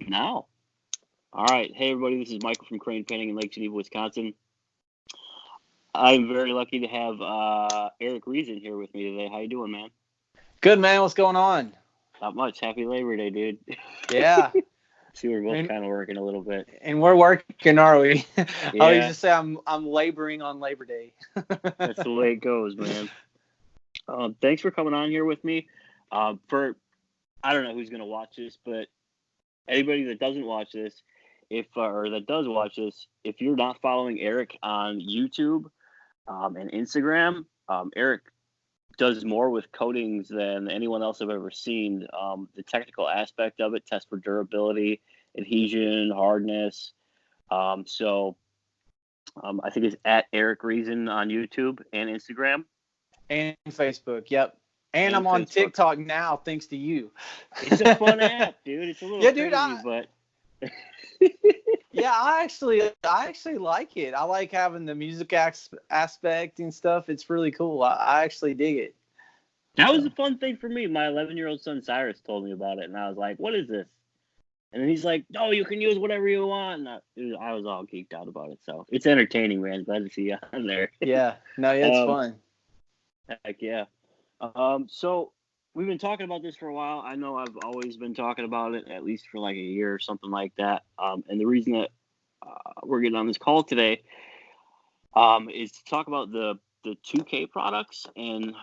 Now. All right. Hey, everybody. This is Michael from Craine Painting in Lake Geneva, Wisconsin. I'm very lucky to have Eric Reason here with me today. How you doing, man? Good, man. What's going on? Not much. Happy Labor Day, dude. Yeah. See, we're both and, kind of working a little bit. and we're working, are we? I used Yeah, to say I'm laboring on Labor Day. that's the way it goes, man. Thanks for coming on here with me. For I don't know who's gonna watch this, but anybody that doesn't watch this, if or that does watch this, if you're not following Eric on YouTube and Instagram, Eric does more with coatings than anyone else I've ever seen. The technical aspect of it, test for durability, adhesion, hardness. I think it's at Eric Reason on YouTube and Instagram And Facebook, yep. And and I'm on Facebook. TikTok now, thanks to you. It's a fun app, dude. It's a little Yeah, dude. crazy, but Yeah, I actually like it. I like having the music aspect and stuff. It's really cool. I actually dig it. that was a So fun thing for me. My 11-year-old son Cyrus told me about it, and I was like, "What is this?" And then he's like, "No, you can use whatever you want." And I was all geeked out about it. So it's entertaining, man. Glad to see you on there. yeah, no, yeah, it's um, fun. Heck yeah. So we've been talking about this for a while. I know I've always been talking about it, at least for like a year or something like that. And the reason that we're getting on this call today is to talk about the 2K products and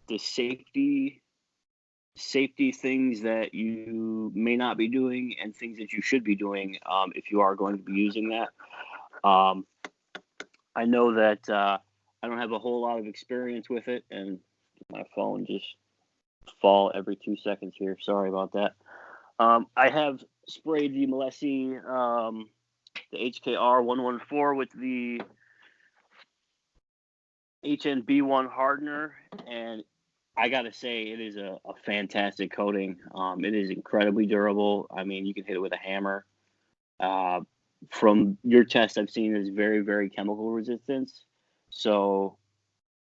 the safety things that you may not be doing and things that you should be doing if you are going to be using that. Um, I know that I don't have a whole lot of experience with it, and my phone just fall every 2 seconds here. Sorry about that. I have sprayed the Malesi, the HKR 114 with the HNB1 hardener, and I gotta say it is a fantastic coating. It is incredibly durable. I mean, you can hit it with a hammer. Uh, from your test, I've seen is very, very chemical resistance. So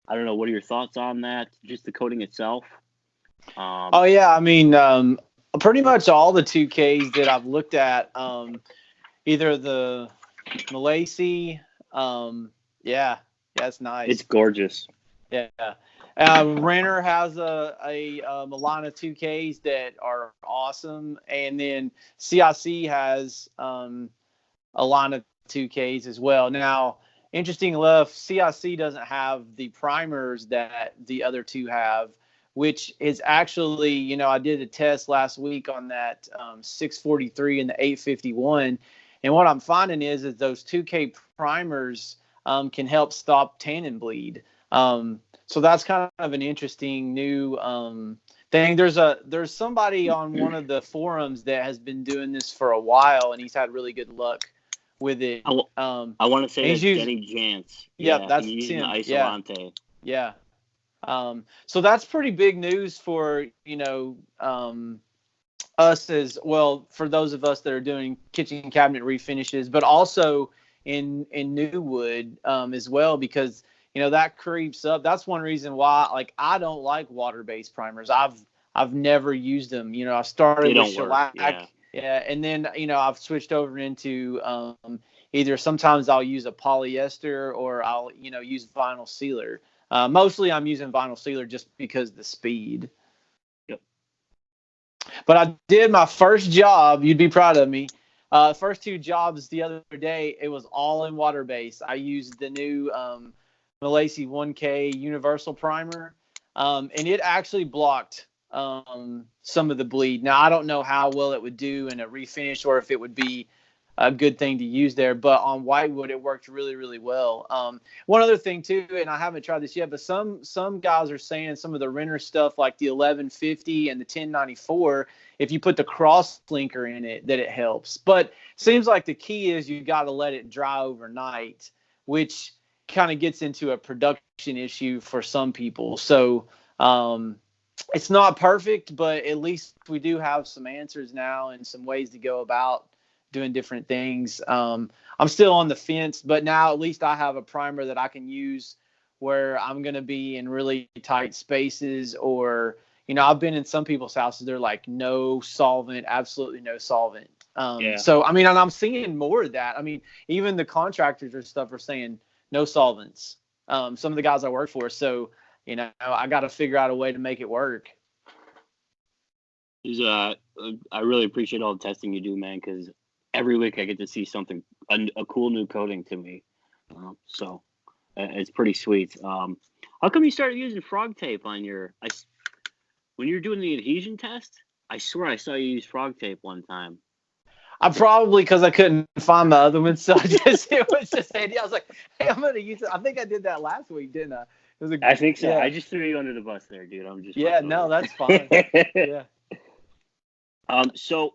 I don't know. What are your thoughts on that? Just the coating itself. Oh Um, yeah, I mean, pretty much all the 2Ks that I've looked at, either the Malaysia, yeah, yeah, it's it's nice. gorgeous. Yeah. Renner has a Milana 2Ks that are awesome, and then CIC has a line of 2Ks as well. Now, interesting enough, CIC doesn't have the primers that the other two have, which is actually, I did a test last week on that 643 and the 851. And what I'm finding is those 2K primers can help stop tannin bleed. So that's kind of an interesting new thing. There's somebody on one of the forums that has been doing this for a while, and he's had really good luck with it. I want to say And he's that's used, Denny Jantz. yeah, Yeah, that's he's using the him. Yeah, Isolante. yeah. So that's pretty big news for, us as well, for those of us that are doing kitchen cabinet refinishes, but also in new wood as well, because that creeps up. That's one reason why, like, I don't like water-based primers. I've never used them. I They started with don't work. Yeah. shellac, yeah, and then I've switched over into either sometimes I'll use a polyester or I'll use vinyl sealer. Mostly I'm using vinyl sealer just because of the speed. Yep. But I did my first job. You'd be proud of me. First two jobs the other day, it was all in water base. I used the new Malaysia 1K Universal Primer, and it actually blocked some of the bleed. Now, I don't know how well it would do in a refinish or if it would be a good thing to use there, but on whitewood it worked really, really well. One other thing too, and I haven't tried this yet, but some guys are saying some of the Renner stuff like the 1150 and the 1094, if you put the cross linker in it, that it helps. But seems like the key is you got to let it dry overnight, which kind of gets into a production issue for some people. So it's not perfect, but at least we do have some answers now and some ways to go about doing different things. I'm still on the fence, but now at least I have a primer that I can use where I'm going to be in really tight spaces, or I've been in some people's houses. They're like, no solvent, absolutely no solvent. Yeah. So, I mean, and I'm seeing more of that. I mean, even the contractors or stuff are saying no solvents. Some of the guys I work for. So, I got to figure out a way to make it work. I really appreciate all the testing you do, man, because every week I get to see something, a cool new coating to me. So it's pretty sweet. How come you started using frog tape on when you were doing the adhesion test? I swear I saw you use frog tape one time. I probably, because I couldn't find my other one, so it was just handy. I was like, hey, I'm gonna use it. I think I did that last week, didn't I? I think so. Yeah. I just threw you under the bus there, dude. I'm just no, that's fine. Yeah. So,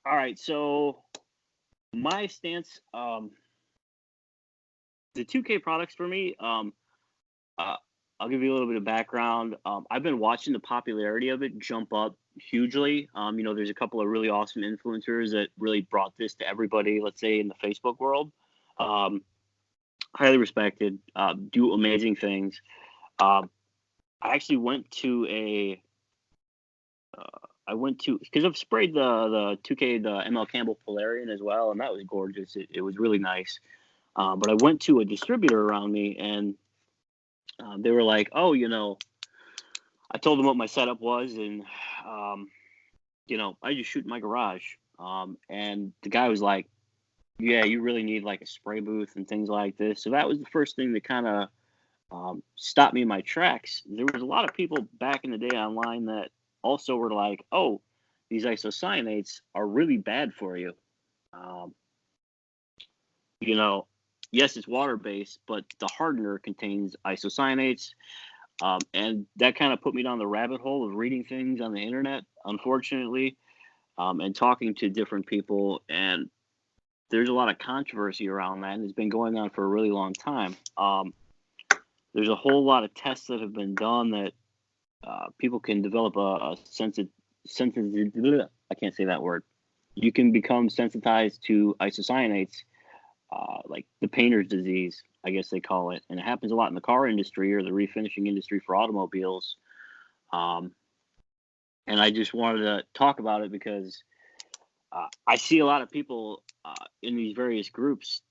all right. So, my stance, the 2K products for me, I'll give you a little bit of background. I've been watching the popularity of it jump up hugely. There's a couple of really awesome influencers that really brought this to everybody, let's say in the Facebook world. Highly respected, do amazing things. I actually went to because I've sprayed the 2K, the ML Campbell Polarian as well, and that was gorgeous. It was really nice. But I went to a distributor around me, and they were like, oh, I told them what my setup was, and, I just shoot in my garage. And the guy was like, yeah, you really need like a spray booth and things like this. So that was the first thing that kind of stopped me in my tracks. There was a lot of people back in the day online that also were like, oh, these isocyanates are really bad for you. Yes, it's water-based, but the hardener contains isocyanates. And that kind of put me down the rabbit hole of reading things on the internet, unfortunately, and talking to different people. And there's a lot of controversy around that, and it's been going on for a really long time. There's a whole lot of tests that have been done that people can develop a I can't say that word. You can become sensitized to isocyanates, like the painter's disease, I guess they call it. And it happens a lot in the car industry or the refinishing industry for automobiles. And I just wanted to talk about it because I see a lot of people in these various groups,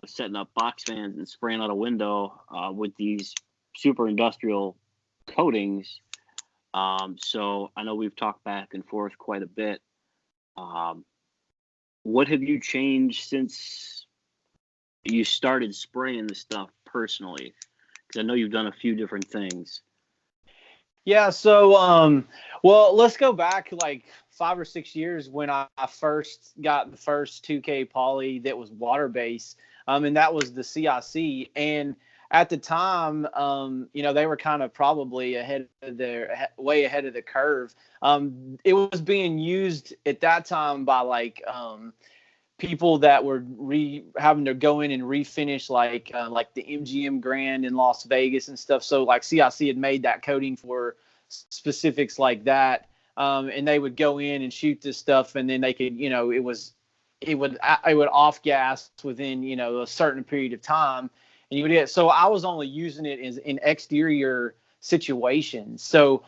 setting up box fans and spraying out a window with these super industrial coatings. So I know we've talked back and forth quite a bit. What have you changed since you started spraying the stuff personally? Because I know you've done a few different things. Yeah, so well, let's go back like 5 or 6 years when I first got the first 2K poly that was water based, and that was the CIC. And at the time, they were kind of probably way ahead of the curve. It was being used at that time by like people that were having to go in and refinish like the MGM Grand in Las Vegas and stuff. So like CIC had made that coating for specifics like that. And they would go in and shoot this stuff, and then they could, it would off gas within, a certain period of time. And you would get, so I was only using it in exterior situations. So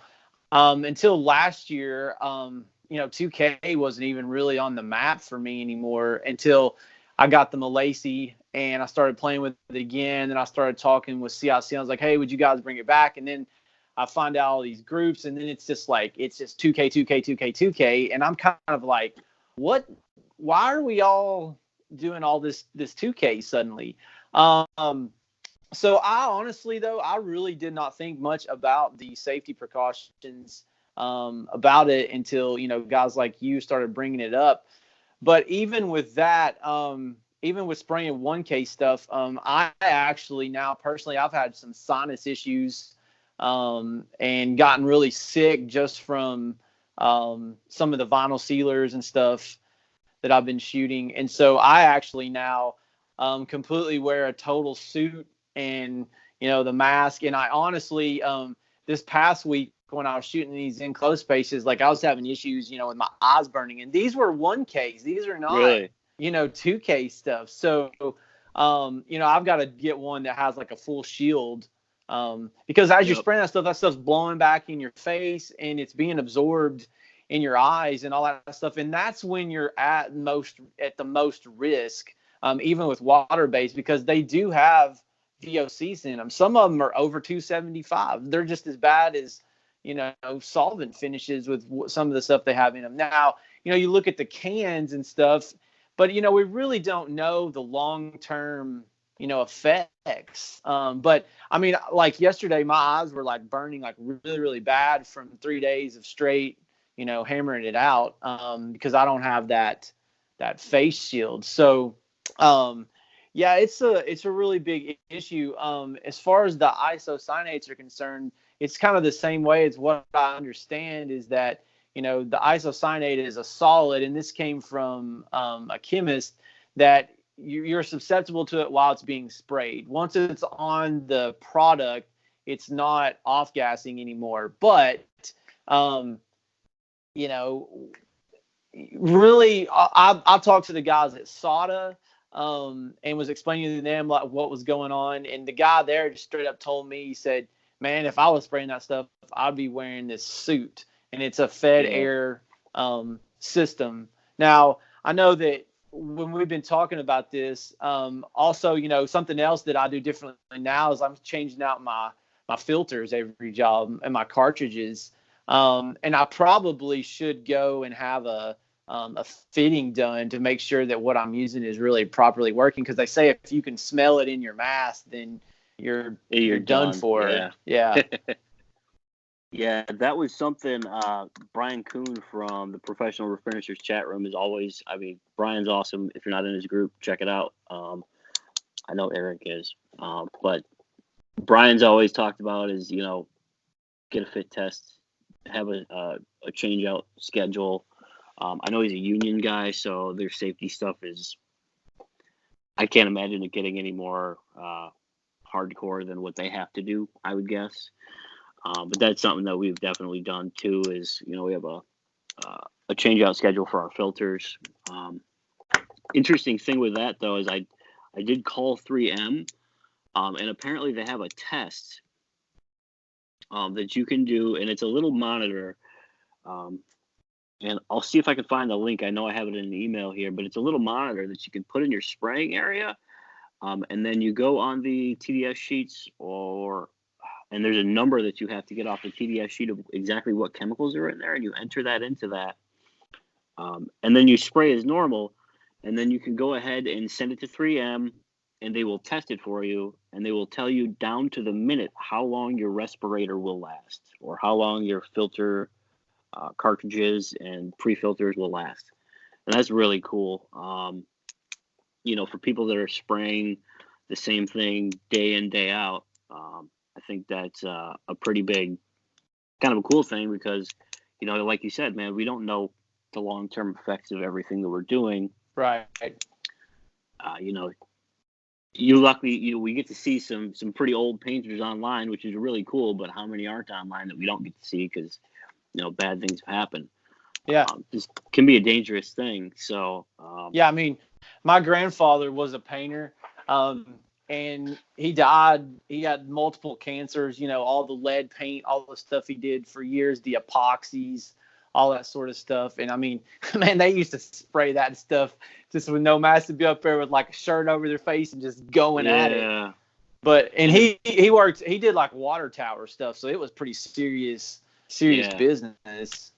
until last year, 2K wasn't even really on the map for me anymore until I got the Malaysia and I started playing with it again. And I started talking with CIC. I was like, hey, would you guys bring it back? And then I find out all these groups, and then it's just 2K, 2K, 2K, 2K. And I'm kind of like, what? Why are we all doing all this 2K suddenly? So I honestly, though, I really did not think much about the safety precautions about it until, guys like you started bringing it up. But even with that, even with spraying 1K stuff, I actually now personally, I've had some sinus issues and gotten really sick just from some of the vinyl sealers and stuff that I've been shooting. And so I actually now completely wear a total suit and, the mask. And I honestly, this past week when I was shooting these in close spaces, like I was having issues, with my eyes burning. And these were 1Ks. These are not, really? 2K stuff. So, I've got to get one that has like a full shield Because as you're spraying that stuff's blowing back in your face and it's being absorbed in your eyes and all that stuff. And that's when you're at the most risk, even with water-based, because they do have VOCs in them. Some of them are over 275. They're just as bad as, solvent finishes with some of the stuff they have in them. Now, you look at the cans and stuff, but, we really don't know the long-term, effects. But I mean, like yesterday, my eyes were like burning like really, really bad from 3 days of straight, hammering it out, because I don't have that face shield. So, yeah, it's a really big issue. As far as the isocyanates are concerned, it's kind of the same way. It's what I understand is that, the isocyanate is a solid, and this came from a chemist, that you're susceptible to it while it's being sprayed. Once it's on the product, it's not off-gassing anymore. But, really, I've talked to the guys at SADA, and was explaining to them like what was going on. And the guy there just straight up told me, he said, man, if I was spraying that stuff, I'd be wearing this suit. And it's a fed air system. Now, I know that when we've been talking about this, also, something else that I do differently now is I'm changing out my filters every job and my cartridges. And I probably should go and have a fitting done to make sure that what I'm using is really properly working. Because they say if you can smell it in your mask, then you're done for. Yeah. Yeah, that was something Brian Kuhn from the Professional Refinishers chat room is always, Brian's awesome. If you're not in his group, check it out. I know Eric is. But Brian's always talked about is, get a fit test, have a change out schedule. I know he's a union guy, so their safety stuff is, I can't imagine it getting any more hardcore than what they have to do, I would guess. But that's something that we've definitely done too. Is we have a change out schedule for our filters. Interesting thing with that though is I did call 3M, and apparently they have a test that you can do, and it's a little monitor. And I'll see if I can find the link. I know I have it in an email here, but it's a little monitor that you can put in your spraying area, and then you go on the TDS sheets and there's a number that you have to get off the TDS sheet of exactly what chemicals are in there, and you enter that into that. And then you spray as normal, and then you can go ahead and send it to 3M, and they will test it for you, and they will tell you down to the minute how long your respirator will last, or how long your filter cartridges and pre-filters will last. And that's really cool. For people that are spraying the same thing day in, day out, I think that's a pretty big, kind of a cool thing because, like you said, man, we don't know the long-term effects of everything that we're doing. Right. We get to see some pretty old painters online, which is really cool, but how many aren't online that we don't get to see because, bad things happen. Yeah. This can be a dangerous thing. So, yeah, my grandfather was a painter. And he died. He had multiple cancers, all the lead paint, all the stuff he did for years, the epoxies, all that sort of stuff. And man, they used to spray that stuff just with no mask, to be up there with like a shirt over their face and just going at it. But, and he did like water tower stuff. So it was pretty serious business.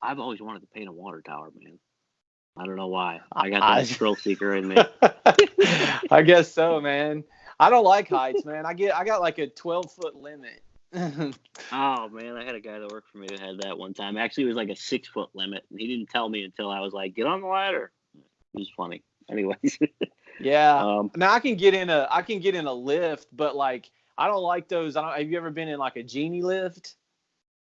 I've always wanted to paint a water tower, man. I don't know why. I got that thrill seeker in me. I guess so, man. I don't like heights, man. I got like a 12-foot limit. Oh man, I had a guy that worked for me that had that one time. Actually, it was like a 6-foot limit, and he didn't tell me until I was like, "Get on the ladder." It was funny. Anyways. Yeah. Now I can get in a lift, but like I don't like those. Have you ever been in like a genie lift?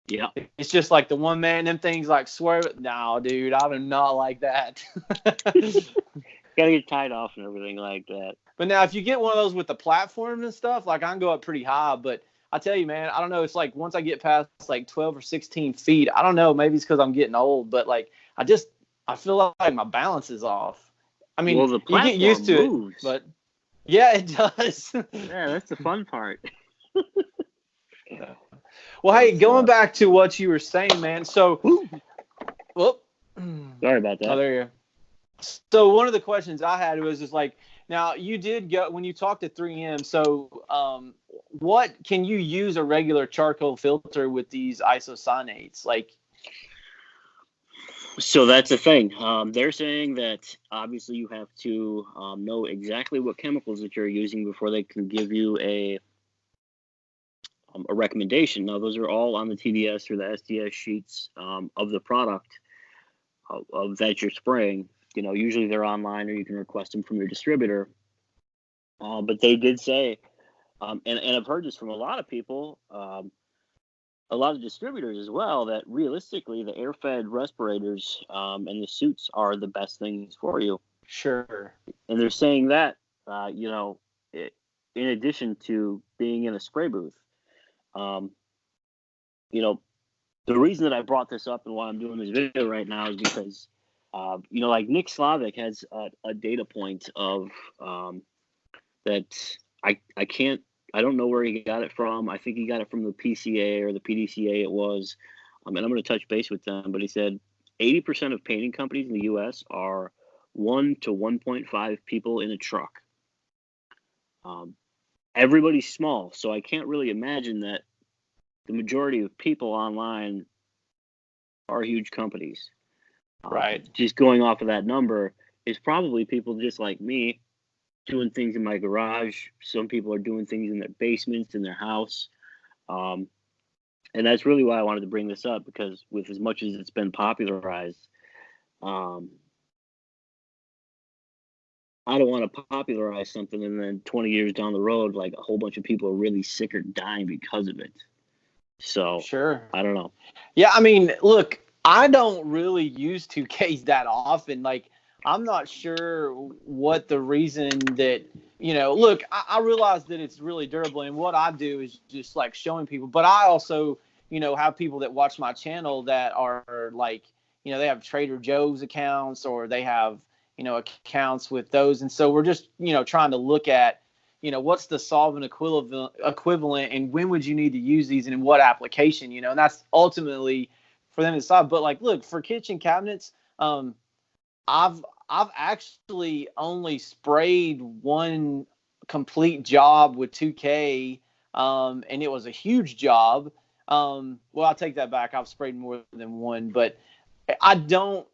Yeah. It's just like the one man, them things like swerve. No, dude, I do not like that. Gotta get tied off and everything like that. But now if you get one of those with the platforms and stuff, like I can go up pretty high, but I tell you, man, I don't know. It's like once I get past like 12 or 16 feet, I don't know. Maybe it's because I'm getting old, but like I feel like my balance is off. Well, the you get used to moves. it, but Yeah, it does. Yeah, that's the fun part. Well, hey, going back to what you were saying, man. So, whoop. Sorry about that. Oh, there you go. So one of the questions I had was just like, now you did go when you talked to 3M. So, what can you use a regular charcoal filter with these isocyanates? Like, So that's the thing. They're saying that obviously you have to know exactly what chemicals that you're using before they can give you a recommendation. Now, those are all on the TDS or the SDS sheets of the product of that you're spraying. You know, usually they're online or you can request them from your distributor. But they did say, and I've heard this from a lot of people, a lot of distributors as well, that realistically the air-fed respirators and the suits are the best things for you. sure. And they're saying that, you know, in addition to being in a spray booth. Um, you know, the reason that I brought this up and why I'm doing this video right now is because, you know, like Nick Slavik has a data point of that I can't, I don't know where he got it from. I think he got it from the PCA or the PDCA it was. And I'm going to touch base with them, but he said 80% of painting companies in the U.S. are 1 to 1.5 people in a truck. Everybody's small, so I can't really imagine that the majority of people online are huge companies. Right. Just going off of that number is probably people just like me doing things in my garage. Some people are doing things in their basements, in their house. And that's really why I wanted to bring this up, because with as much as it's been popularized, I don't want to popularize something and then 20 years down the road, like a whole bunch of people are really sick or dying because of it. So, Sure. I don't know. Yeah, I mean, look, I don't really use 2Ks that often. Like, I'm not sure what the reason that, look, I realize that it's really durable. And what I do is just like showing people. But I also, have people that watch my channel that are like, they have Trader Joe's accounts or they have, accounts with those. And so we're just, trying to look at, what's the solvent equivalent and when would you need to use these and in what application, and that's ultimately for them to decide. But like, look, for kitchen cabinets, I've actually only sprayed one complete job with 2K, and it was a huge job. Well, I'll take that back. I've sprayed more than one, but I don't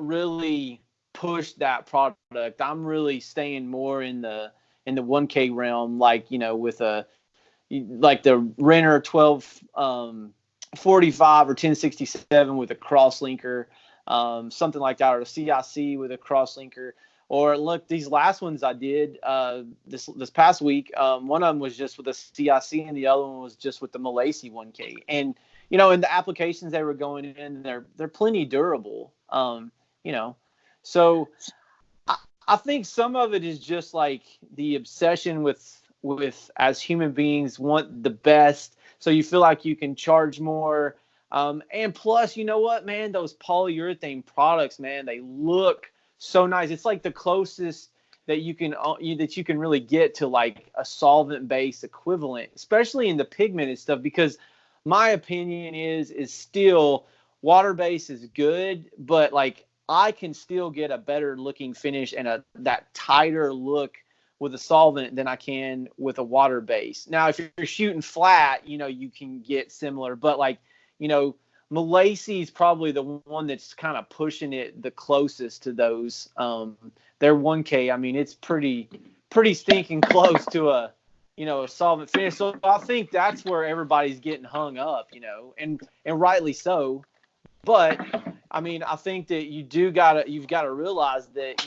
really push that product. I'm really staying more in the 1K realm, like, with like the Renner 1245 or 1067 with a crosslinker, something like that, or a CIC with a crosslinker. Or look, these last ones I did this past week, one of them was just with a CIC and the other one was just with the Malaysia 1K. And in the applications they were going in, they're plenty durable. So I think some of it is just like the obsession with as human beings want the best, so you feel like you can charge more. And plus, you know what, man, those polyurethane products, man, they look so nice. It's like the closest that you can really get to like a solvent-based equivalent, especially in the pigmented stuff. Because my opinion is still water-based is good, but like I can still get a better looking finish and that tighter look with a solvent than I can with a water base. Now, if you're shooting flat, you can get similar, but like, Malaysia is probably the one that's kind of pushing it the closest to those. Their 1K, I mean, it's pretty stinking close to a solvent finish. So I think that's where everybody's getting hung up, and rightly so. But I mean, I think that you've got to realize that,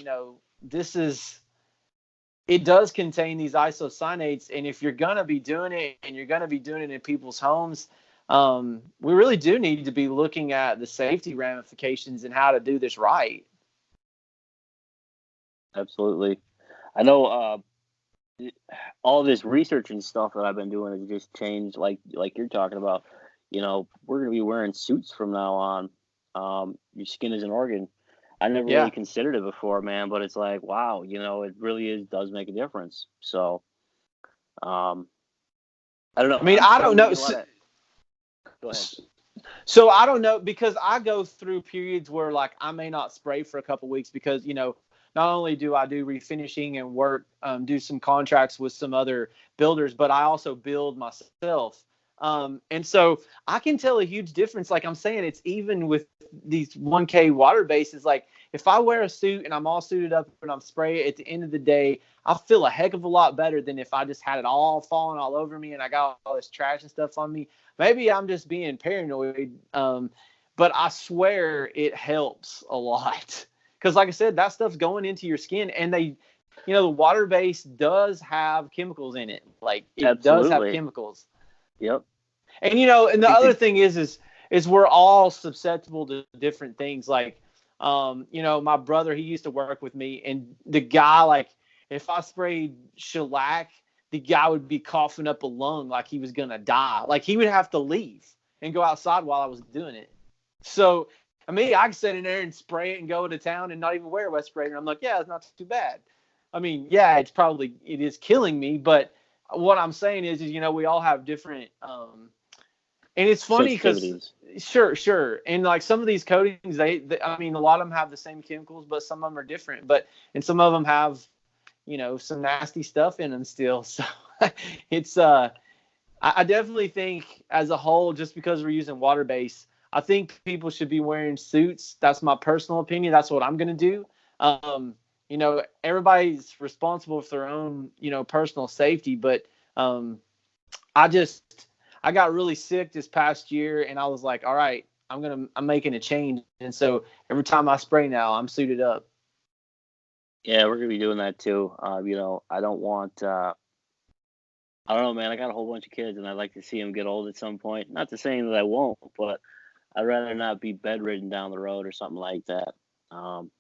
it does contain these isocyanates. And if you're going to be doing it and you're going to be doing it in people's homes, we really do need to be looking at the safety ramifications and how to do this right. Absolutely. I know all this research and stuff that I've been doing has just changed, like you're talking about. We're going to be wearing suits from now on. Your skin is an organ. I never really Yeah. considered it before, man, but it's like, wow, it really does make a difference. So, um, I don't know. I mean, I'm I don't starting to know. get a lot of. Go ahead. So I don't know, because I go through periods where like I may not spray for a couple weeks because not only do I do refinishing and work, do some contracts with some other builders, but I also build myself. And so I can tell a huge difference. Like I'm saying, it's even with these 1K water bases. Like if I wear a suit and I'm all suited up and I'm spraying, at the end of the day, I feel a heck of a lot better than if I just had it all falling all over me and I got all this trash and stuff on me. Maybe I'm just being paranoid, but I swear it helps a lot. Because, like I said, that stuff's going into your skin, and the water base does have chemicals in it. Like it does have Absolutely. chemicals. Yep. And and I the think other that. thing is we're all susceptible to different things. Like, my brother, he used to work with me, and the guy, like, if I sprayed shellac, the guy would be coughing up a lung like he was gonna die. Like he would have to leave and go outside while I was doing it. So, I mean, I could sit in there and spray it and go to town and not even wear a respirator. I'm like, yeah, it's not too bad. I mean, yeah, it is killing me, but what I'm saying is we all have different, and it's funny because Sensitivities. sure, and like some of these coatings, I mean, a lot of them have the same chemicals, but some of them are different. And some of them have, some nasty stuff in them still. So it's I definitely think as a whole, just because we're using water base, I think people should be wearing suits. That's my personal opinion. That's what I'm gonna do. Everybody's responsible for their own, personal safety, but um, I just I got really sick this past year, and I was like, all right, I'm making a change, and so every time I spray now, I'm suited up. Yeah, we're gonna be doing that too. I don't want. I don't know, man. I got a whole bunch of kids, and I'd like to see them get old at some point. Not to say that I won't, but I'd rather not be bedridden down the road or something like that. Um,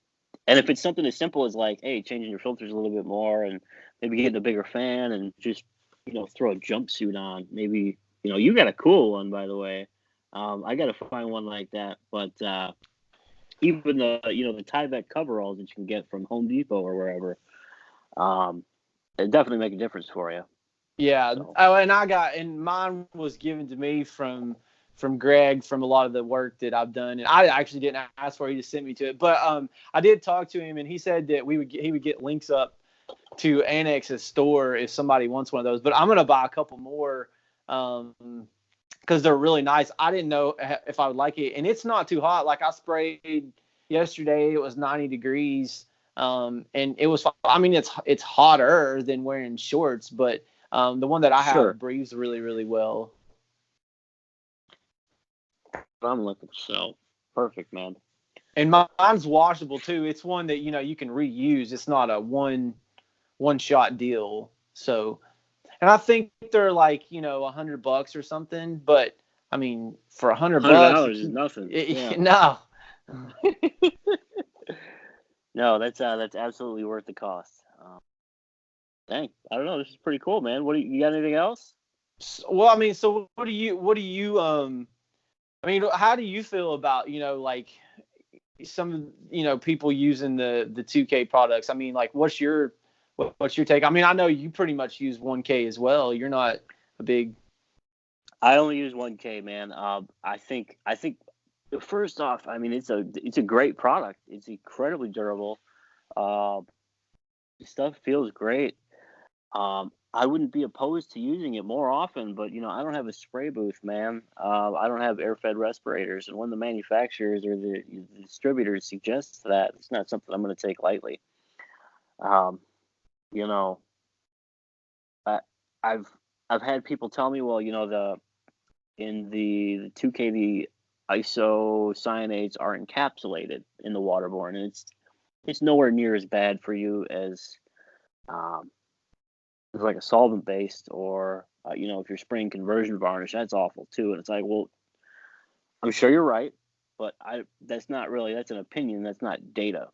and if it's something as simple as like, hey, changing your filters a little bit more, and maybe getting a bigger fan, and just throw a jumpsuit on. Maybe you got a cool one, by the way. I got to find one like that. But even the Tyvek coveralls that you can get from Home Depot or wherever, um, it definitely make a difference for you. Yeah. So Oh, and mine was given to me from Greg, from a lot of the work that I've done, and I actually didn't ask for it. He just sent me to it. But I did talk to him, and he said that he would get links up to Annex's store if somebody wants one of those. But I'm gonna buy a couple more, because they're really nice. I didn't know if I would like it, and it's not too hot. Like I sprayed yesterday, it was 90 degrees, and it was. I mean, it's hotter than wearing shorts, but the one that I sure, have breathes really, really well. I'm looking. So perfect, man. And mine's washable too. It's one that you can reuse. It's not a one shot deal. So, and I think they're like $100 or something. But I mean, for $100, $100 is nothing. Yeah. no. No, that's absolutely worth the cost. Dang, I don't know. This is pretty cool, man. What you got? Anything else? Well, I mean, so what do you I mean, how do you feel about like some people using the 2K products? I mean, like, what's your take? I mean, I know you pretty much use 1K as well. You're not a big. I only use 1K, man. I think first off, I mean it's a great product. It's incredibly durable. Uh, Stuff feels great. I wouldn't be opposed to using it more often, but I don't have a spray booth, man. I don't have air-fed respirators, and when the manufacturers or the distributors suggest that, it's not something I'm going to take lightly. Um, you know, I, I've I've had people tell me, well, the 2K the isocyanates are encapsulated in the waterborne, and it's nowhere near as bad for you um, as like a solvent based or if you're spraying conversion varnish, that's awful too. And it's like, well, I'm sure you're right, but that's an opinion, that's not data.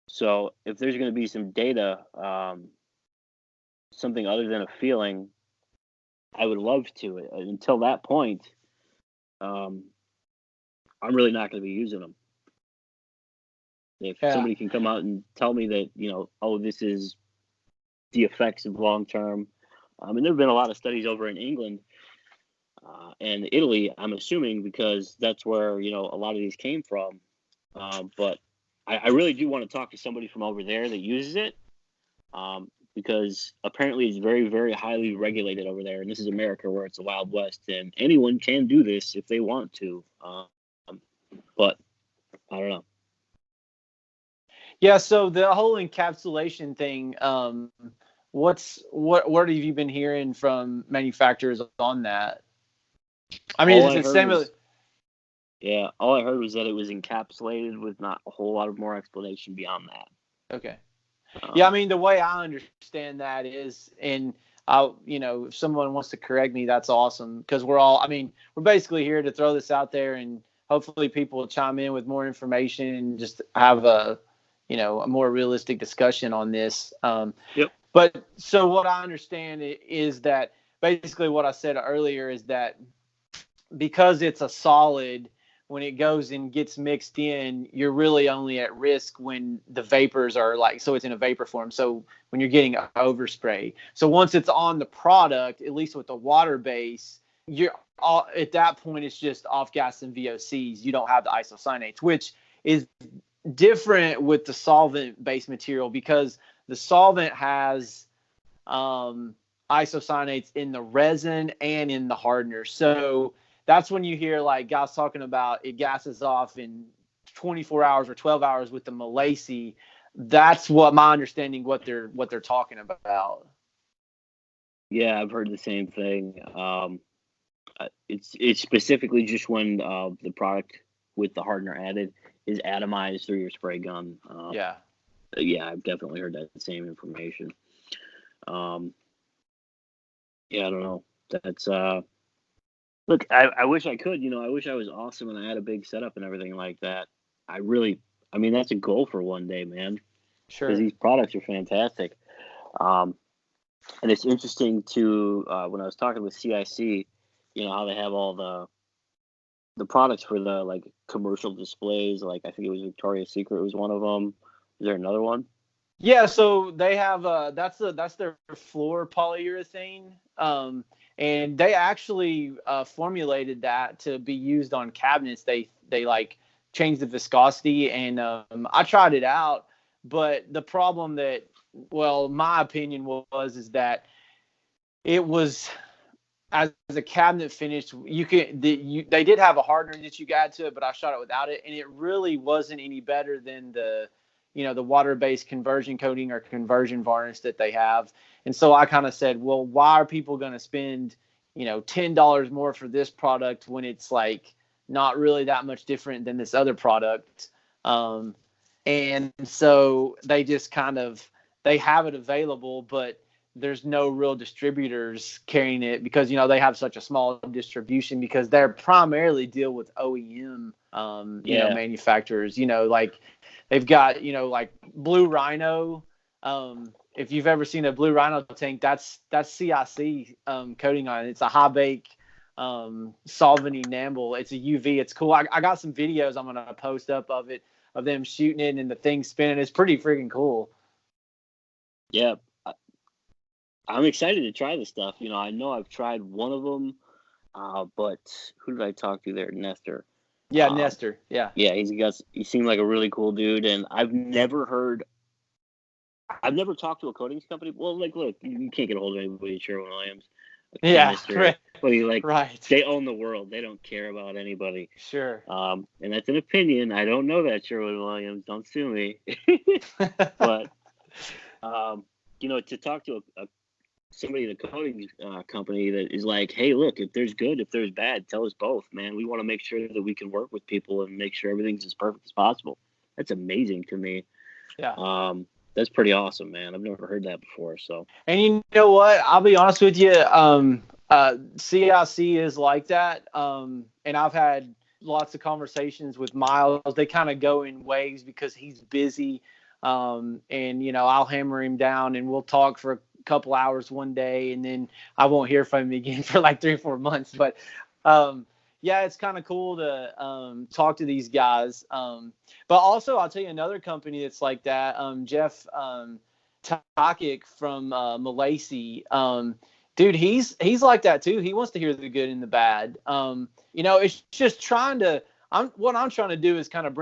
So if there's going to be some data, something other than a feeling, I would love to. Until that point, um, I'm really not going to be using them. If Yeah. somebody can come out and tell me that, oh, this is the effects of long term. And there have been a lot of studies over in England and Italy, I'm assuming, because that's where, a lot of these came from. But I really do want to talk to somebody from over there that uses it, because apparently it's very, very highly regulated over there. And this is America, where it's the Wild West, and anyone can do this if they want to. But I don't know. Yeah, so the whole encapsulation thing, what have you been hearing from manufacturers on that? I mean, is it similar? Yeah, all I heard was that it was encapsulated with not a whole lot of more explanation beyond that. Okay. Yeah, I mean, the way I understand that is, and if someone wants to correct me, that's awesome, because we're basically here to throw this out there, and hopefully people will chime in with more information and just have a more realistic discussion on this. Yep. But so what I understand is that basically what I said earlier is that because it's a solid, when it goes and gets mixed in, you're really only at risk when the vapors are so it's in a vapor form. So when you're getting overspray. So once it's on the product, at least with the water base, you're all, at that point, it's just off gas and VOCs. You don't have the isocyanates, which is different with the solvent based material, because the solvent has isocyanates in the resin and in the hardener. So that's when you hear guys talking about it gases off in 24 hours or 12 hours with the Malacy. That's what my understanding what they're talking about. Yeah, I've heard the same thing. It's specifically just when the product with the hardener added is atomized through your spray gun. Yeah, I've definitely heard that same information. Yeah, I don't know. That's look, I wish I could. I wish I was awesome and I had a big setup and everything like that. That's a goal for one day, man. Sure. Because these products are fantastic. And it's interesting to when I was talking with CIC, how they have all the products for the commercial displays. I think it was Victoria's Secret was one of them. Is there another one? Yeah, so they have that's their floor polyurethane, and they actually formulated that to be used on cabinets. They changed the viscosity, and I tried it out, but the problem that, well, my opinion is that it was, as a cabinet finish, they did have a hardener that you could add to it, but I shot it without it, and it really wasn't any better than the water-based conversion coating or conversion varnish that they have. And so I kind of said, well, why are people going to spend $10 more for this product when it's not really that much different than this other product? And so they just they have it available, but there's no real distributors carrying it, because they have such a small distribution, because they're primarily deal with OEM manufacturers. They've got Blue Rhino. If you've ever seen a Blue Rhino tank, that's CIC coating on it. It's a high bake solvent enamel. It's a UV. It's cool. I got some videos I'm gonna post up of them shooting it and the thing spinning. It's pretty freaking cool. Yeah, I'm excited to try this stuff. I know I've tried one of them, but who did I talk to there? Nestor. Yeah, Nestor. Yeah. Yeah, he seemed like a really cool dude, and I've never talked to a coatings company. Well, look, you can't get a hold of anybody at Sherwin-Williams. Yeah, right. But right. They own the world. They don't care about anybody. Sure. And that's an opinion. I don't know that, Sherwin-Williams. Don't sue me. But to talk to somebody in a coatings company that is hey, look, if there's good, if there's bad, tell us both, man. We want to make sure that we can work with people and make sure everything's as perfect as possible. That's amazing to me. Yeah. That's pretty awesome, man. I've never heard that before. So. And you know what? I'll be honest with you. CIC is like that. And I've had lots of conversations with Miles. They kind of go in waves because he's busy. And I'll hammer him down and we'll talk for a couple hours one day, and then I won't hear from him again for 3 or 4 months. But yeah, it's kind of cool to talk to these guys. But also, I'll tell you another company that's like that. Jeff Takic from Malaysia. Dude, he's like that too. He wants to hear the good and the bad. It's just what I'm trying to do is kind of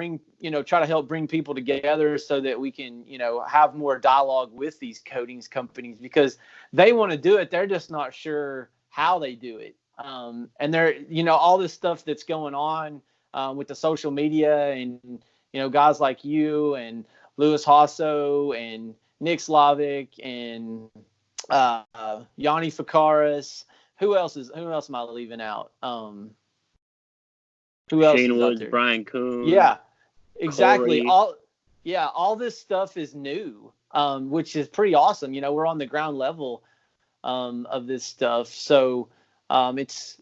try to help bring people together so that we can, have more dialogue with these coatings companies because they want to do it. They're just not sure how they do it. And they're, all this stuff that's going on with the social media and, guys like you and Louis Hasso and Nick Slavic and Yanni Fakaris. Who else am I leaving out? Who else Shane is Woods, out there? Brian Kuhn. Yeah, exactly. Corey. All this stuff is new, which is pretty awesome. We're on the ground level of this stuff, so it's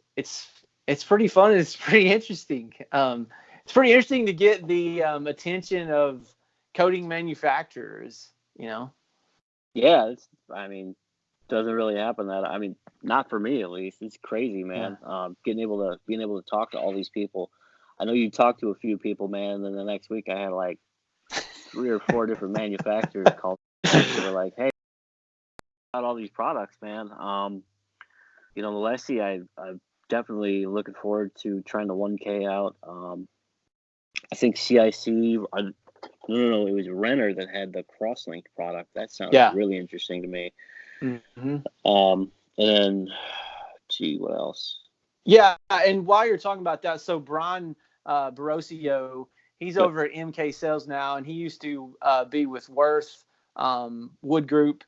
pretty fun. It's pretty interesting. It's pretty interesting to get the attention of coating manufacturers. Yeah, doesn't really happen not for me at least. It's crazy, man. Yeah. Being able to talk to all these people. I know you talked to a few people, man, and then the next week I had like 3 or 4 different manufacturers call. They were like, "Hey, about all these products, man." Malaysia, I'm definitely looking forward to trying the 1K out. I think CIC. No, it was Renner that had the Crosslink product. That sounded really interesting to me. Mm-hmm. And then, gee, what else? Yeah, and while you're talking about that, so Brian Barosio, he's over at MK Sales now, and he used to be with Worth Wood Group,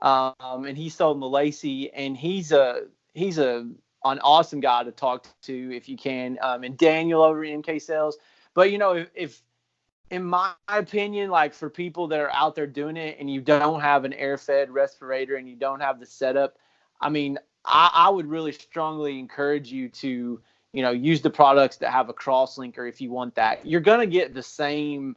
and he sold Malaysia, and he's an awesome guy to talk to if you can. And Daniel over at MK Sales, but if in my opinion, like for people that are out there doing it and you don't have an air-fed respirator and you don't have the setup, I would really strongly encourage you to, use the products that have a crosslinker if you want that. You're gonna get the same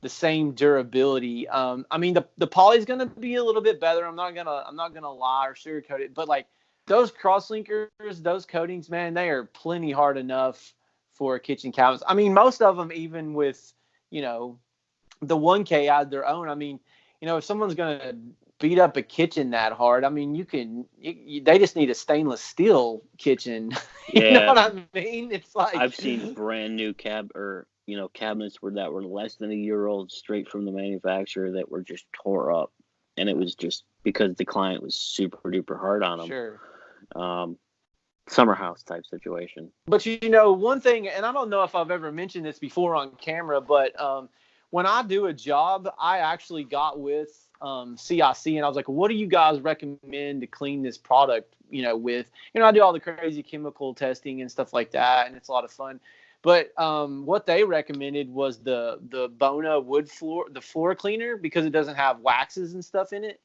durability. The poly is gonna be a little bit better. I'm not gonna lie or sugarcoat it, but like those crosslinkers, those coatings, man, they are plenty hard enough for kitchen cabinets. Most of them, even with the 1K out of their own. If someone's going to beat up a kitchen that hard, they just need a stainless steel kitchen. Yeah. You know what I mean? It's like I've seen brand new cabinets that were less than a year old straight from the manufacturer that were just tore up. And it was just because the client was super duper hard on them. Sure. Summer house type situation. But one thing, and I don't know if I've ever mentioned this before on camera, but when I do a job, I actually got with CIC and I was like, what do you guys recommend to clean this product, with? I do all the crazy chemical testing and stuff like that, and it's a lot of fun. But what they recommended was the Bona wood floor cleaner, because it doesn't have waxes and stuff in it.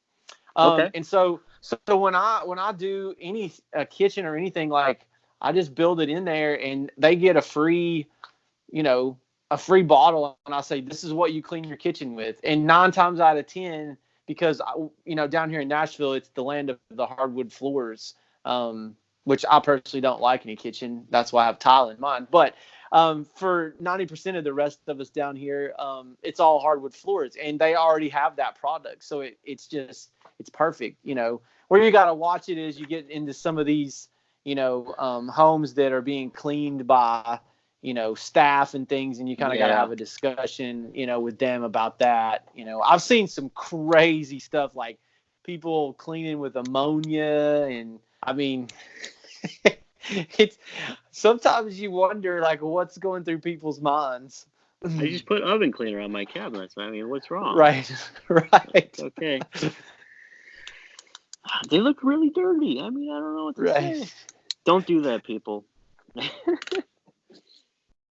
Okay. And so when I do any kitchen or anything, like I just build it in there and they get a free bottle, and I say, this is what you clean your kitchen with. And 9 times out of 10, because down here in Nashville, it's the land of the hardwood floors, which I personally don't like in a kitchen. That's why I have tile in mine. But for 90% of the rest of us down here, it's all hardwood floors, and they already have that product. So it's perfect. Where you got to watch it is you get into some of these, homes that are being cleaned by, staff and things, and you kind of got to have a discussion, with them about that. I've seen some crazy stuff, like people cleaning with ammonia, and it's sometimes you wonder like what's going through people's minds. I just put oven cleaner on my cabinets. What's wrong? Right. Okay. They look really dirty. I don't know what to say. Don't do that, people.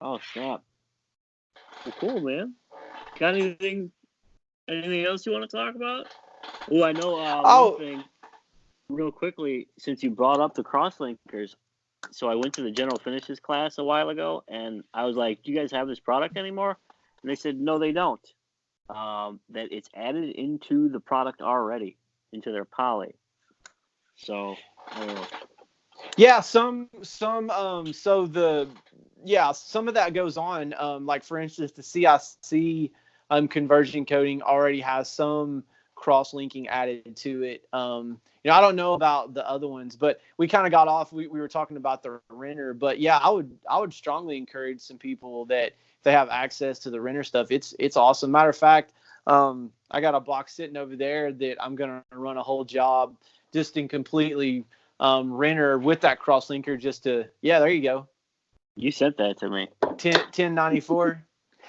Oh, snap. Well, cool, man. Got anything else you want to talk about? Oh, I know one thing real quickly, since you brought up the crosslinkers. So I went to the general finishes class a while ago, and I was like, do you guys have this product anymore? And they said, no, they don't. That it's added into the product already, into their poly. So, I don't know. Yeah, some of that goes on. Like for instance, the CIC conversion coating already has some cross linking added to it. I don't know about the other ones, but we kind of got off. We were talking about the renter, but yeah, I would strongly encourage some people that if they have access to the renter stuff, it's awesome. Matter of fact, I got a box sitting over there that I'm gonna run a whole job just in completely renter with that cross linker yeah, there you go. You sent that to me. 1094.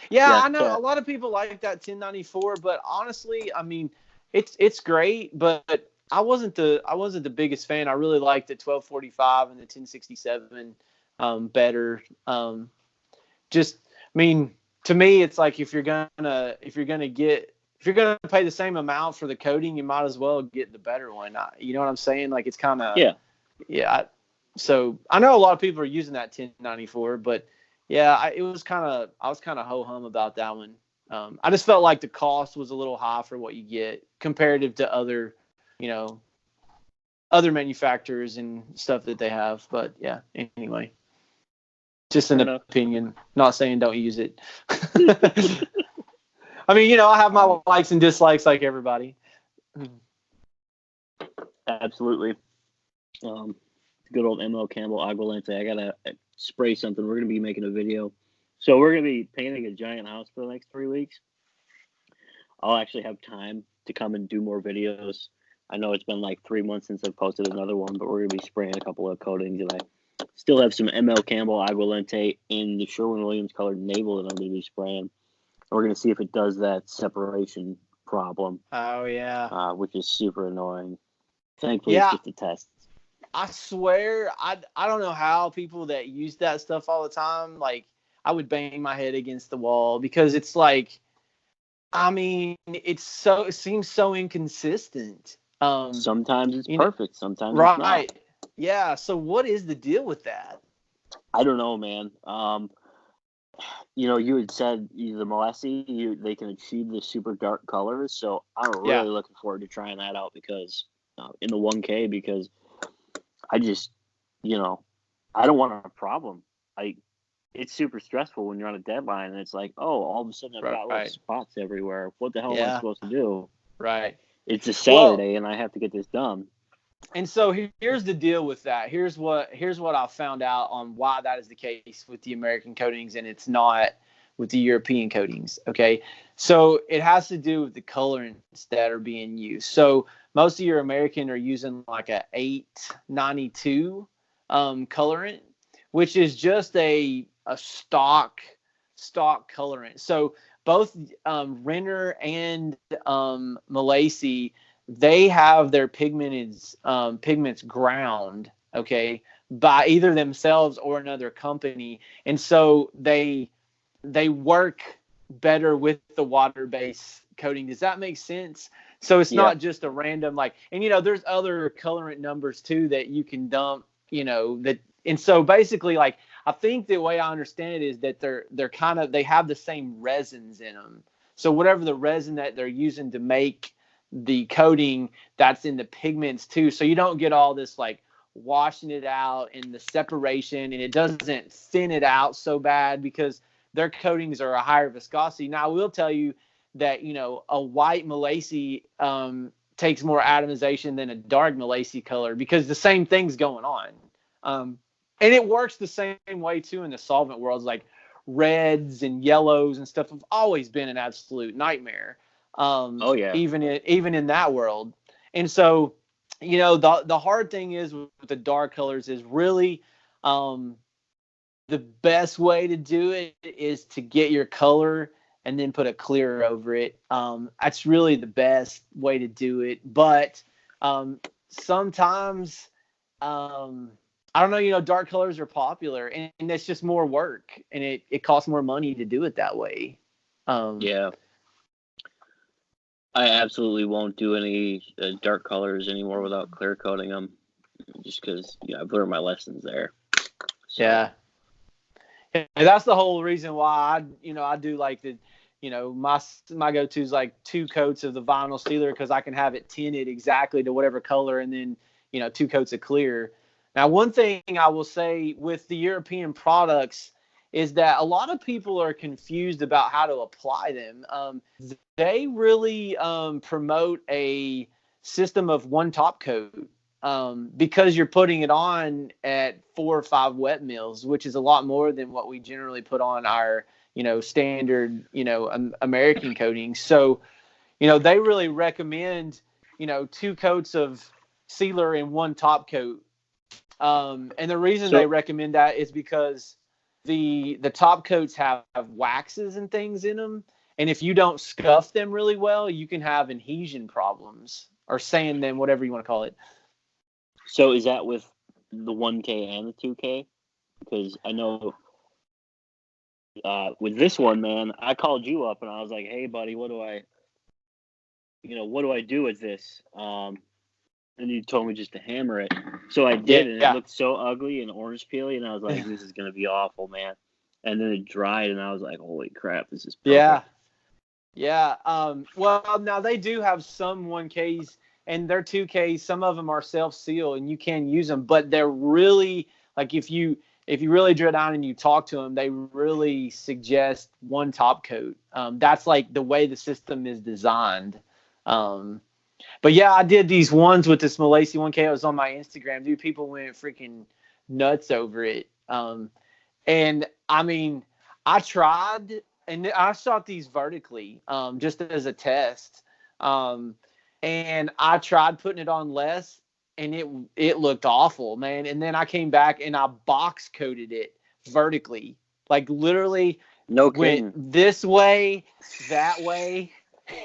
Yeah, Yeah, I know a lot of people like that 1094, but honestly, I mean, it's great, but I wasn't the biggest fan. I really liked the 1245 and the 1067 better. Just I mean, to me, it's like if you're gonna pay the same amount for the coating, you might as well get the better one. You know what I'm saying? Like it's kind of yeah. yeah. So I know a lot of people are using that 1094, but yeah, I was kind of ho hum about that one. I just felt like the cost was a little high for what you get comparative to you know, other manufacturers and stuff that they have. But yeah, anyway, just an opinion. Not saying don't use it. I mean, I have my likes and dislikes like everybody. Absolutely. Good old ML Campbell Aguilente. I gotta spray something. We're gonna be making a video, so we're gonna be painting a giant house for the next 3 weeks. I'll actually have time to come and do more videos. I know it's been like 3 months since I've posted another one, but we're gonna be spraying a couple of coatings, and I still have some ML Campbell Aguilente in the Sherwin-Williams colored naval that I'm gonna be spraying. We're gonna see if it does that separation problem. Oh yeah. Which is super annoying. Thankfully, Yeah. it's just a test. I swear, I don't know how people that use that stuff all the time, like, I would bang my head against the wall because it's like, I mean, it seems so inconsistent. Sometimes it's perfect, sometimes it's not. Right. Yeah. So what is the deal with that? I don't know, man. You had said the Molessi, they can achieve the super dark colors, so I'm really looking forward to trying that out because in the 1K, because I just, I don't want a problem. It's super stressful when you're on a deadline and it's like, oh, all of a sudden I've got little spots everywhere. What the hell am I supposed to do? Right. It's a Saturday and I have to get this done. And so here's the deal with that. Here's what I found out on why that is the case with the American coatings and it's not with the European coatings. Okay. So it has to do with the colorants that are being used. So most of your American are using like a 892 colorant, which is just a stock colorant. So both Renner and Malacy, they have their pigments ground, okay, by either themselves or another company, and so they work better with the water-based coating. Does that make sense? So it's not just a random and there's other colorant numbers too that you can dump, and so basically I think the way I understand it is that they have the same resins in them. So whatever the resin that they're using to make the coating, that's in the pigments too. So you don't get all this washing it out and the separation, and it doesn't thin it out so bad because their coatings are a higher viscosity. Now I will tell you that a white Malacy takes more atomization than a dark Malacy color because the same thing's going on. And it works the same way too in the solvent worlds. Like reds and yellows and stuff have always been an absolute nightmare. Oh yeah. Even in that world. And so, the hard thing is with the dark colors is really the best way to do it is to get your color and then put a clear over it. That's really the best way to do it. But sometimes, I don't know, dark colors are popular and it's just more work and it costs more money to do it that way. Yeah. I absolutely won't do any dark colors anymore without clear coating them, just because I've learned my lessons there. So. Yeah, that's the whole reason why I do like the, my go-to is 2 coats of the vinyl sealer because I can have it tinted exactly to whatever color and then 2 coats of clear. Now, one thing I will say with the European products is that a lot of people are confused about how to apply them. They really promote a system of one top coat because you're putting it on at 4 or 5 wet mills, which is a lot more than what we generally put on our, standard, American coatings. So, they really recommend, 2 coats of sealer and 1 top coat. And the reason they recommend that is because the top coats have waxes and things in them. And if you don't scuff them really well, you can have adhesion problems or sand them, whatever you want to call it. So is that with the 1K and the 2K? Because I know with this one, man, I called you up and I was like, hey, buddy, what do I do with this? And you told me just to hammer it. So I did, and it looked so ugly and orange peely, and I was like, this is going to be awful, man. And then it dried, and I was like, holy crap, this is perfect. Yeah. Well, now they do have some 1Ks, and their 2Ks, some of them are self-seal, and you can use them, but they're really, like, if you really drill down and you talk to them, they really suggest 1 top coat. That's like the way the system is designed. But yeah, I did these ones with this Malaysia 1K. It was on my Instagram. Dude, people went freaking nuts over it. And I mean, I tried, and I shot these vertically, just as a test. And I tried putting it on less, and it looked awful, man. And then I came back and I box coated it vertically, like literally went this way, that way.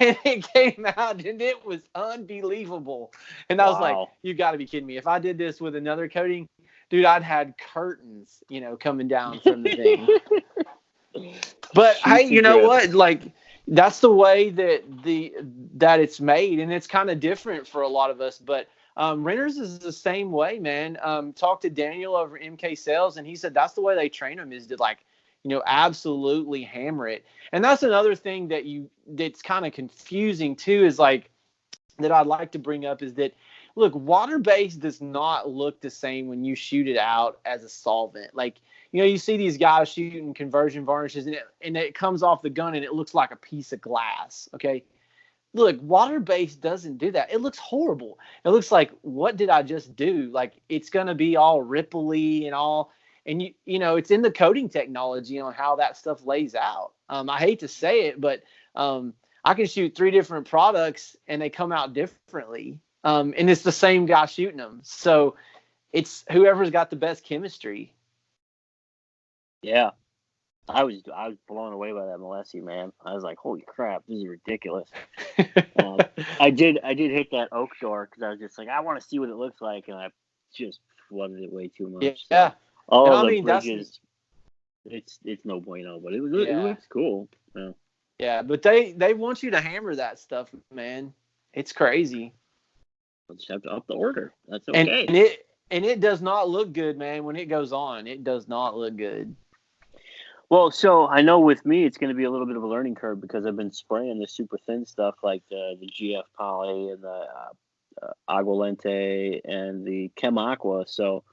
And it came out, and it was unbelievable. And I was like, you got to be kidding me. If I did this with another coating, dude, I'd had curtains, coming down from the thing. But hey, you know what? Like, that's the way that it's made, and it's kind of different for a lot of us. But renters is the same way, man. Talked to Daniel over MK Sales, and he said that's the way they train them, is to absolutely hammer it. And that's another thing that's kind of confusing too, is like, that I'd like to bring up, is that, look, water-based does not look the same when you shoot it out as a solvent. Like, you see these guys shooting conversion varnishes, and it comes off the gun and it looks like a piece of glass. Okay. Look, water-based doesn't do that. It looks horrible. It looks like, what did I just do? Like, it's going to be all ripply and all. And, it's in the coating technology on how that stuff lays out. I hate to say it, but I can shoot 3 different products and they come out differently. And it's the same guy shooting them. So it's whoever's got the best chemistry. Yeah. I was blown away by that Molessi, man. I was like, holy crap, this is ridiculous. I did hit that oak door because I was just like, I want to see what it looks like, and I just flooded it way too much. Yeah. So, all the bridges, it's no bueno, but it looks cool. Yeah. Yeah, but they want you to hammer that stuff, man. It's crazy. I'll just have to up the order. That's okay. And it does not look good, man. When it goes on, it does not look good. Well, so I know with me, it's going to be a little bit of a learning curve because I've been spraying the super thin stuff like the GF Poly and the Agualente and the Chem Aqua. So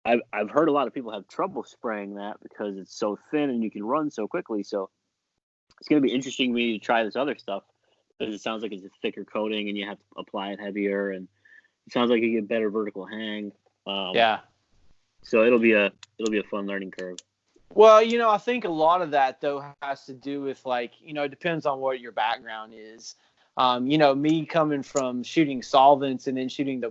I've heard a lot of people have trouble spraying that because it's so thin and you can run so quickly. So it's going to be interesting to me to try this other stuff because it sounds like it's a thicker coating and you have to apply it heavier, and it sounds like you get better vertical hang. So it'll be a fun learning curve. Well, I think a lot of that, though, has to do with, like, it depends on what your background is. Me coming from shooting solvents and then shooting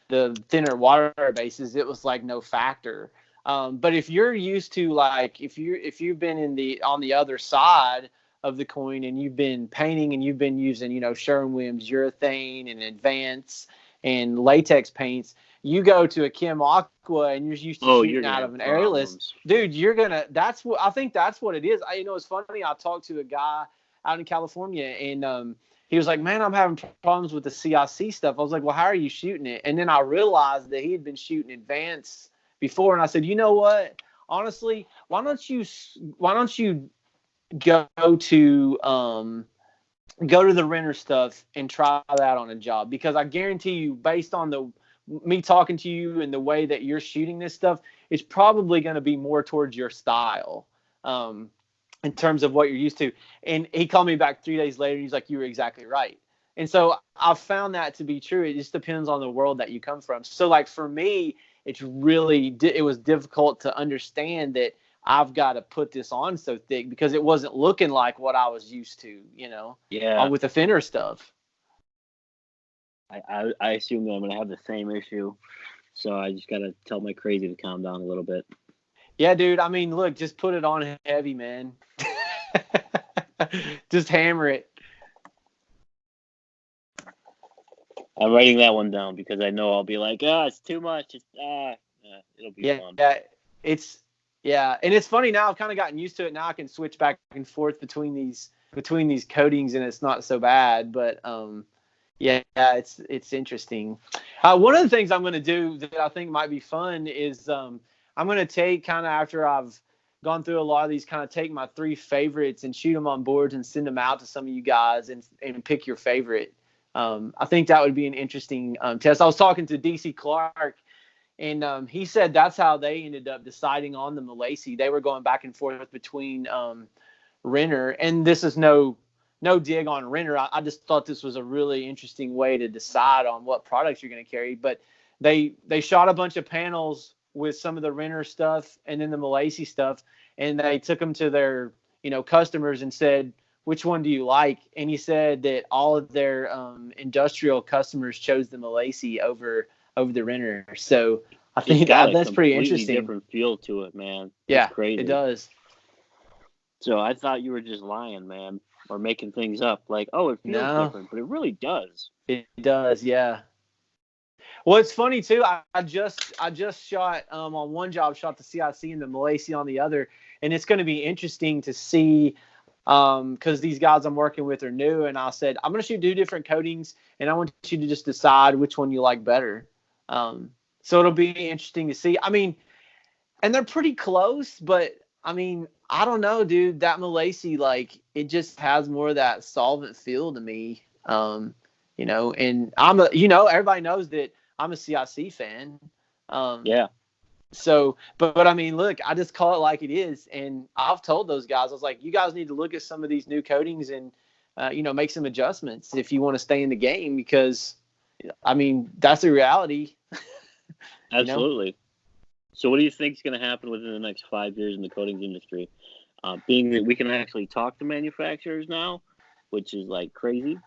the thinner water bases, it was like no factor. But if you're used to, like, if you've been on the other side of the coin and you've been painting and you've been using, Sherwin-Williams urethane and Advance and latex paints, you go to a Chem Aqua and you're used to shooting out of an airless, dude, I think that's what it is. It's funny. I talked to a guy out in California and he was like, man, I'm having problems with the CIC stuff. I was like, well, how are you shooting it? And then I realized that he had been shooting Advance before. And I said, you know what? Honestly, why don't you go to the renter stuff and try that on a job? Because I guarantee you, based on the me talking to you and the way that you're shooting this stuff, it's probably going to be more towards your style. In terms of what you're used to. And he called me back 3 days later. And he's like, you were exactly right. And so I've found that to be true. It just depends on the world that you come from. So like for me, it was difficult to understand that I've got to put this on so thick because it wasn't looking like what I was used to, Yeah. with the thinner stuff. I assume that I'm going to have the same issue. So I just got to tell my crazy to calm down a little bit. Yeah, dude. I mean, look, just put it on heavy, man. Just hammer it. I'm writing that one down because I know I'll be like, it's too much. It'll be fun. Yeah. And it's funny now. I've kind of gotten used to it. Now I can switch back and forth between these coatings, and it's not so bad. But it's interesting. One of the things I'm going to do that I think might be fun is I'm going to take kind of after I've gone through a lot of these, kind of take my 3 favorites and shoot them on boards and send them out to some of you guys and pick your favorite. I think that would be an interesting test. I was talking to DC Clark, and he said that's how they ended up deciding on the Malaysia. They were going back and forth between Renner, and this is no dig on Renner. I just thought this was a really interesting way to decide on what products you're going to carry. But they shot a bunch of panels with some of the Renner stuff and then the Malaysia stuff, and they took them to their customers and said, which one do you like? And he said that all of their industrial customers chose the Malaysia over the Renner. So I think that's pretty interesting. Different feel to it, man. Yeah, it's crazy. It does. So I thought you were just lying, man, or making things up. Like, it feels different, but it really does. It does, yeah. Well, it's funny too. I just shot on one job, shot the CIC and the Malaysia on the other, and it's going to be interesting to see. Because these guys I'm working with are new, and I said, I'm going to shoot 2 different coatings, and I want you to just decide which one you like better. So it'll be interesting to see. I mean, and they're pretty close, but I mean, I don't know, dude. That Malaysia, like, it just has more of that solvent feel to me. And I'm everybody knows that I'm a CIC fan. Yeah. So, but I mean, look, I just call it like it is. And I've told those guys, I was like, you guys need to look at some of these new coatings and, make some adjustments if you want to stay in the game, because, I mean, that's the reality. Absolutely. So what do you think is going to happen within the next 5 years in the coatings industry? Being that we can actually talk to manufacturers now, which is like crazy.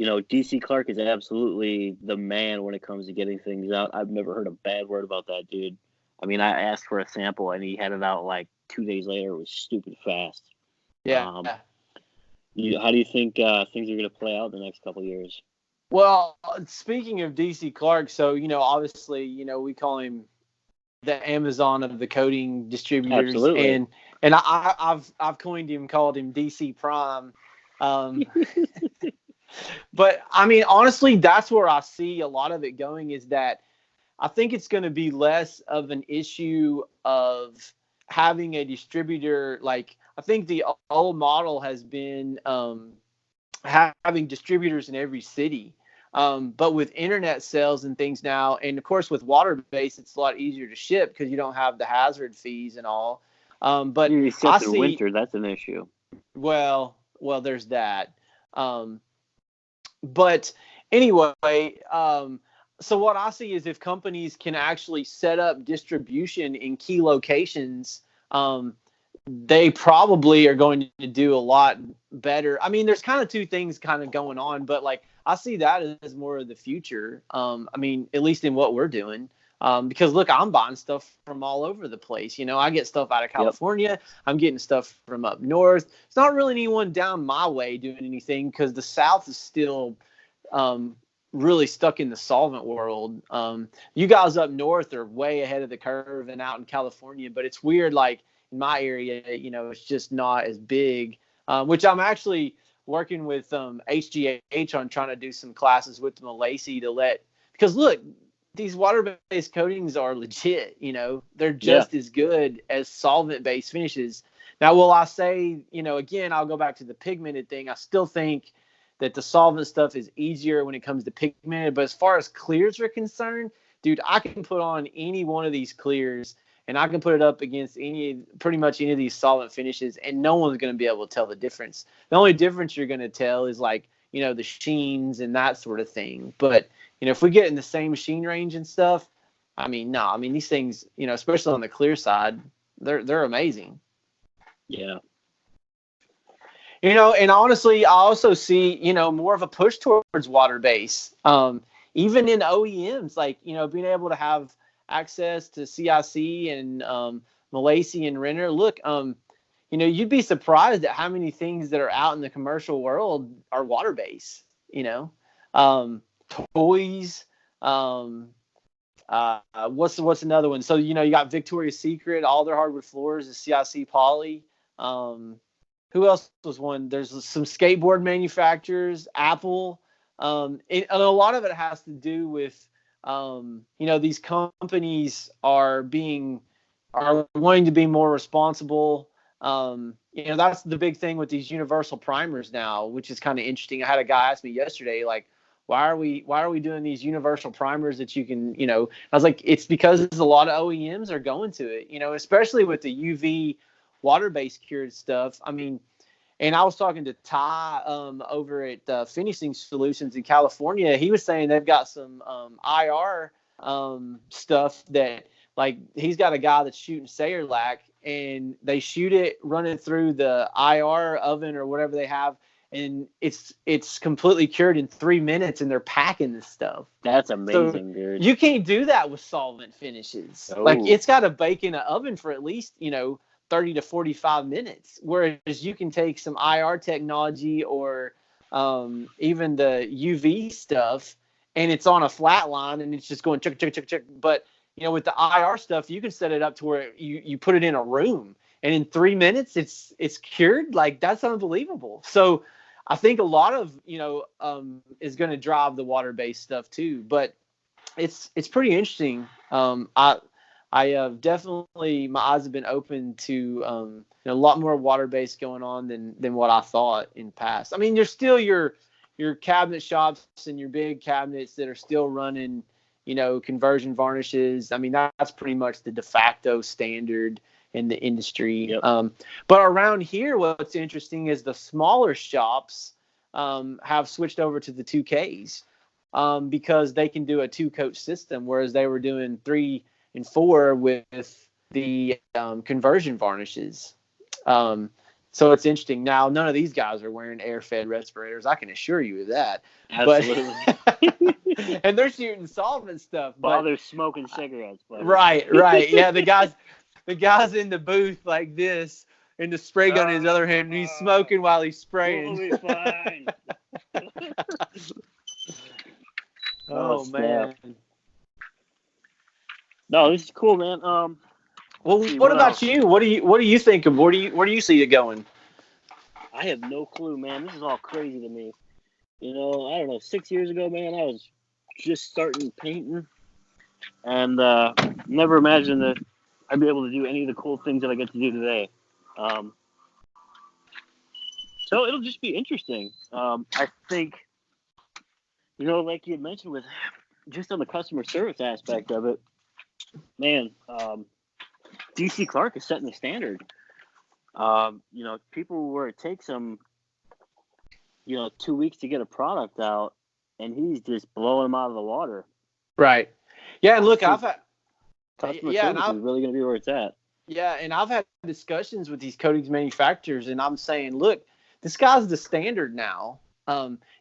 DC Clark is absolutely the man when it comes to getting things out. I've never heard a bad word about that dude. I mean, I asked for a sample and he had it out like 2 days later. It was stupid fast. Yeah. How do you think things are going to play out in the next couple of years? Well, speaking of DC Clark, so, obviously, we call him the Amazon of the coating distributors. Absolutely. And I've called him DC Prime. But I mean, honestly, that's where I see a lot of it going, is that I think it's going to be less of an issue of having a distributor. Like, I think the old model has been having distributors in every city. But with internet sales and things now, and of course with water-based, it's a lot easier to ship because you don't have the hazard fees and all. But except in winter, that's an issue. Well, there's that. But anyway, so what I see is if companies can actually set up distribution in key locations, they probably are going to do a lot better. I mean, there's kind of 2 things kind of going on, but like I see that as more of the future. I mean, at least in what we're doing. Because look, I'm buying stuff from all over the place. I get stuff out of California. Yep. I'm getting stuff from up north. It's not really anyone down my way doing anything because the South is still really stuck in the solvent world. You guys up north are way ahead of the curve and out in California, but it's weird. Like in my area, it's just not as big, which I'm actually working with HGH on trying to do some classes with the Malaysia because look, these water-based coatings are legit, they're just as good as solvent-based finishes. Now, will I say, again, I'll go back to the pigmented thing. I still think that the solvent stuff is easier when it comes to pigmented. But as far as clears are concerned, dude, I can put on any one of these clears and I can put it up against pretty much any of these solvent finishes, and no one's going to be able to tell the difference. The only difference you're going to tell is like, the sheens and that sort of thing. But, if we get in the same sheen range and stuff, these things, especially on the clear side, they're amazing. Yeah. And honestly, I also see, more of a push towards water base. Even in OEMs, like, being able to have access to CIC and Malaysia and Renner. Look, you'd be surprised at how many things that are out in the commercial world are water based. Toys. What's another one? So you got Victoria's Secret, all their hardwood floors is CIC Poly. Who else was one? There's some skateboard manufacturers, Apple. And a lot of it has to do with these companies are wanting to be more responsible. That's the big thing with these universal primers now, which is kind of interesting. I had a guy ask me yesterday, like, why are we doing these universal primers that you can, I was like, it's because a lot of OEMs are going to it, especially with the UV water-based cured stuff. And I was talking to Ty over at Finishing Solutions in California. He was saying they've got some IR stuff that, like, he's got a guy that's shooting Sayerlac, and they shoot it running through the IR oven or whatever they have, and it's completely cured in 3 minutes, and they're packing this stuff. That's amazing, dude. You can't do that with solvent finishes. Oh. Like, it's got to bake in an oven for at least 30 to 45 minutes, whereas you can take some IR technology or even the UV stuff, and it's on a flat line and it's just going chuck, chuck, chuck, chuck. But with the IR stuff, you can set it up to where you put it in a room, and in 3 minutes it's cured. Like, that's unbelievable. So I think a lot of is going to drive the water-based stuff too. But it's pretty interesting. I have definitely, my eyes have been open to a lot more water-based going on than what I thought in the past. There's still your cabinet shops and your big cabinets that are still running, conversion varnishes. That's pretty much the de facto standard in the industry. Yep. But around here, what's interesting is the smaller shops have switched over to the 2Ks because they can do a 2-coat system, whereas they were doing 3 and 4 with the conversion varnishes. So it's interesting. Now, none of these guys are wearing air-fed respirators. I can assure you of that. Absolutely. But, and they're shooting solvent stuff. While they're smoking cigarettes. Buddy. Right. Yeah, the guy's in the booth like this, and the spray gun in his other hand, and he's smoking while he's spraying. We'll be fine. Oh, man. No, this is cool, man. Well, what about you? What do you think of? Where do you see it going? I have no clue, man. This is all crazy to me. I don't know. 6 years ago, man, I was just starting painting, and never imagined that I'd be able to do any of the cool things that I get to do today. So it'll just be interesting. I think, like you had mentioned, with just on the customer service aspect of it, man, DC Clark is setting the standard. People where it takes them, 2 weeks to get a product out, and he's just blowing them out of the water. Right. Yeah, and look, I've had customer service is really going to be where it's at. Yeah, and I've had discussions with these coatings manufacturers, and I'm saying, look, this guy's the standard now.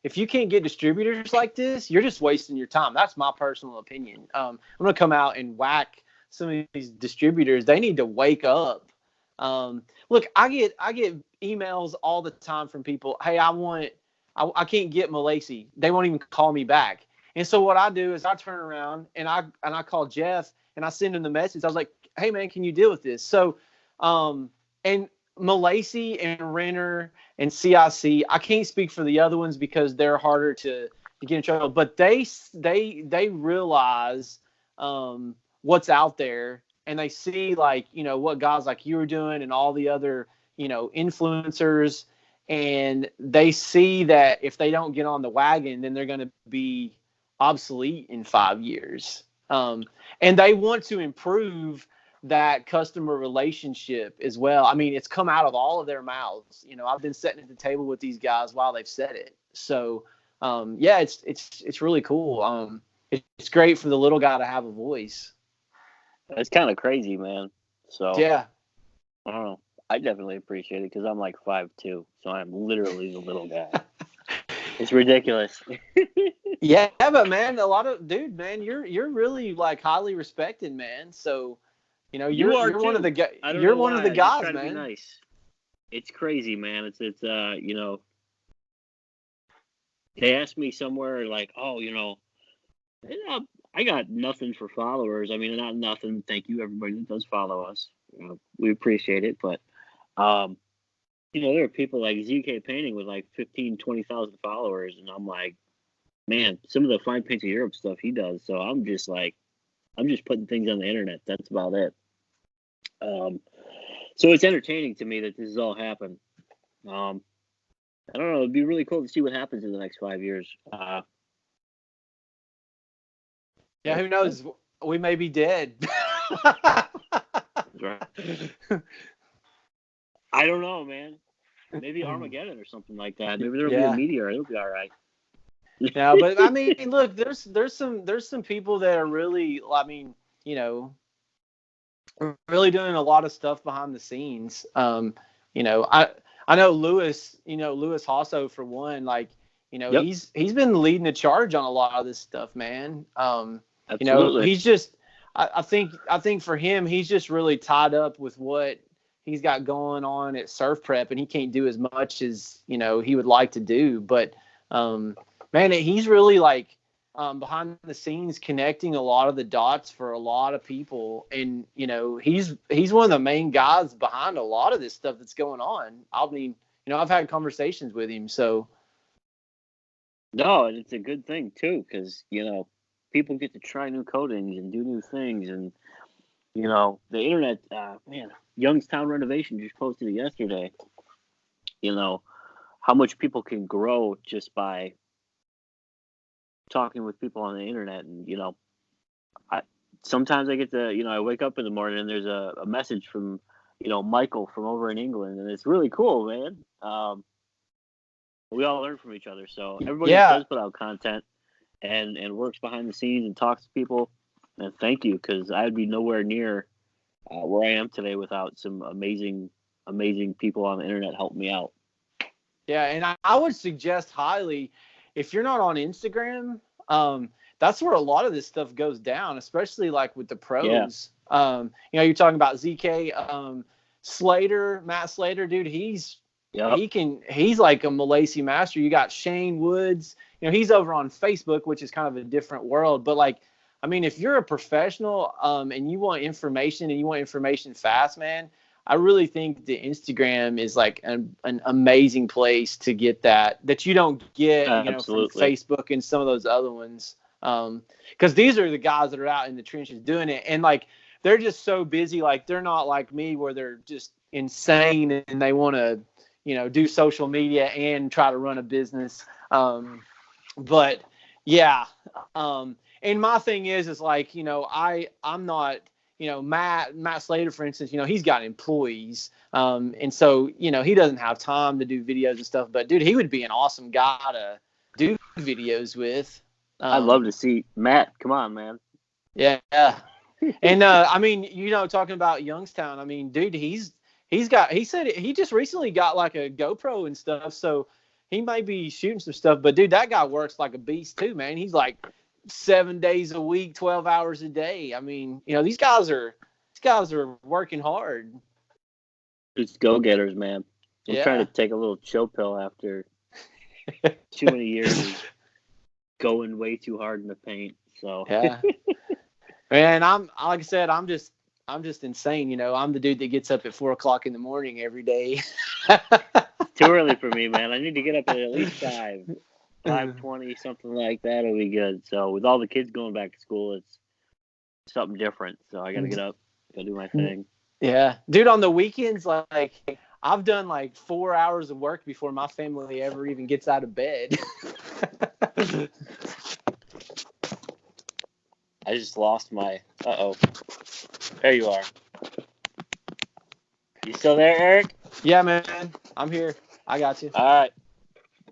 If you can't get distributors like this, you're just wasting your time. That's my personal opinion. I'm going to come out and whack some of these distributors. They need to wake up. Look, I get emails all the time from people. Hey, I can't get Malaysia. They won't even call me back. And so what I do is I turn around and I call Jeff and I send him the message. I was like, hey man, can you deal with this? So, and Malaysia and Renner and CIC, I can't speak for the other ones because they're harder to get in trouble, but they realize, what's out there, and they see, like, what guys like you are doing and all the other, influencers, and they see that if they don't get on the wagon, then they're going to be obsolete in 5 years. And they want to improve that customer relationship as well. I mean, it's come out of all of their mouths. I've been sitting at the table with these guys while they've said it. So, yeah, it's really cool. It's great for the little guy to have a voice. It's kind of crazy, man. So Yeah. I don't know. I definitely appreciate it because I'm like 5'2", so I'm literally the little guy. It's ridiculous. Yeah, but man, man, you're really like highly respected, man. So, you're one of the guys. You're one of the guys, man. To be nice. It's crazy, man. It's they asked me somewhere like, oh, I got nothing for followers. I mean, not nothing. Thank you, everybody that does follow us. We appreciate it, but there are people like ZK Painting with like 15, 20,000 followers, and I'm like, man, some of the Fine Paints of Europe stuff he does. So I'm just putting things on the internet. That's about it. So it's entertaining to me that this has all happened. I don't know. It'd be really cool to see what happens in the next 5 years. Yeah, who knows? We may be dead. Right. I don't know, man. Maybe Armageddon or something like that. Maybe there'll be a meteor. It'll be all right. Yeah, but I mean, look, there's some people that are really, I mean, really doing a lot of stuff behind the scenes. I know Lewis Hasso for one, like, Yep. he's been leading the charge on a lot of this stuff, man. Absolutely. He's just, I think for him, he's just really tied up with what he's got going on at Surf Prep, and he can't do as much as, he would like to do. But, man, he's really like behind the scenes connecting a lot of the dots for a lot of people. And, he's one of the main guys behind a lot of this stuff that's going on. I mean, I've had conversations with him, so. No, and it's a good thing too, because, people get to try new coatings and do new things. And, the internet, man, Youngstown Renovation just posted it yesterday, how much people can grow just by talking with people on the internet. And, sometimes I get to, I wake up in the morning and there's a message from, Michael from over in England, and it's really cool, man. We all learn from each other. So everybody does put out content and works behind the scenes and talks to people. And thank you, because I'd be nowhere near where I am today without some amazing, amazing people on the internet helping me out. Yeah, and I would suggest highly, if you're not on Instagram, that's where a lot of this stuff goes down, especially like with the pros. Yeah. You're talking about ZK Slater, Matt Slater, dude. He's like a Malaysia master. You got Shane Woods. He's over on Facebook, which is kind of a different world. But like, I mean, if you're a professional and you want information fast, man, I really think the Instagram is like an amazing place to get that you don't get, from Facebook and some of those other ones. Because these are the guys that are out in the trenches doing it, and like they're just so busy. Like they're not like me, where they're just insane and they want to, do social media and try to run a business. But yeah. And my thing is like, I'm not, Matt Slater, for instance, he's got employees. And so, he doesn't have time to do videos and stuff, but dude, he would be an awesome guy to do videos with. I'd love to see Matt. Come on, man. Yeah. And, I mean, talking about Youngstown, I mean, dude, he said he just recently got like a GoPro and stuff. So he might be shooting some stuff, but dude, that guy works like a beast too, man. He's like 7 days a week, 12 hours a day. I mean, these guys are working hard. It's go-getters, man. I'm trying to take a little chill pill after too many years of going way too hard in the paint. So yeah, man, like I said, I'm just insane. I'm the dude that gets up at 4:00 in the morning every day. Too early for me, man. I need to get up at least 5:20, something like that. It'll be good. So with all the kids going back to school, it's something different. So I got to get up, go do my thing. Yeah, dude. On the weekends, like I've done like 4 hours of work before my family ever even gets out of bed. I just lost my. There you are. You still there, Eric? Yeah, man. I'm here. I got you. All right.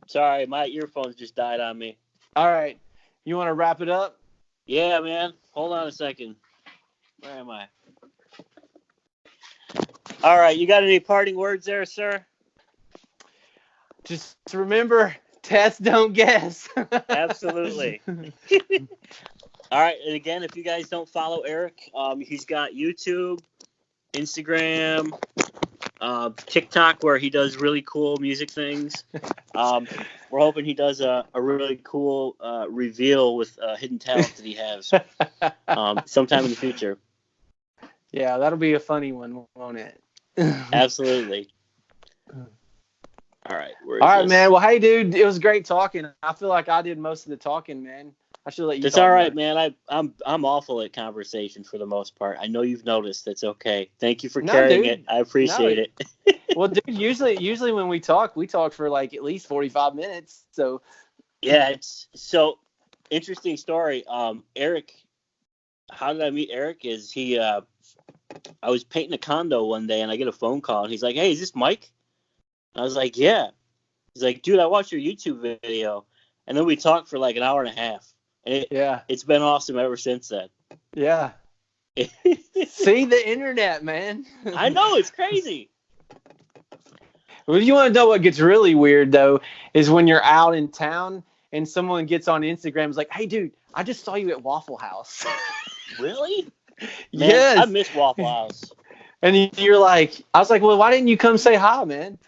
Sorry, my earphones just died on me. All right. You want to wrap it up? Yeah, man. Hold on a second. Where am I? All right. You got any parting words there, sir? Just remember, test, don't guess. Absolutely. All right. And again, if you guys don't follow Eric, he's got YouTube, Instagram, TikTok, where he does really cool music things. We're hoping he does a really cool reveal with hidden talent that he has sometime in the future. Yeah, that'll be a funny one, won't it? Absolutely. All right. All right, man. Well, hey, dude, it was great talking. I feel like I did most of the talking, man. I should let you. That's all right, man. I'm awful at conversation for the most part. I know you've noticed. That's okay. Thank you for carrying it. I appreciate it. Well, dude, usually when we talk for like at least 45 minutes. So yeah, it's so interesting story. Eric, how did I meet Eric? Is he? I was painting a condo one day and I get a phone call and he's like, "Hey, is this Mike?" I was like, "Yeah." He's like, "Dude, I watched your YouTube video," and then we talked for like an hour and a half. And it's been awesome ever since then. Yeah. See the internet, man. I know, it's crazy. Well, you want to know what gets really weird, though, is when you're out in town and someone gets on Instagram and is like, "Hey, dude, I just saw you at Waffle House." Really? Man, yes. I miss Waffle House. And you're like, I was like, "Well, why didn't you come say hi, man?"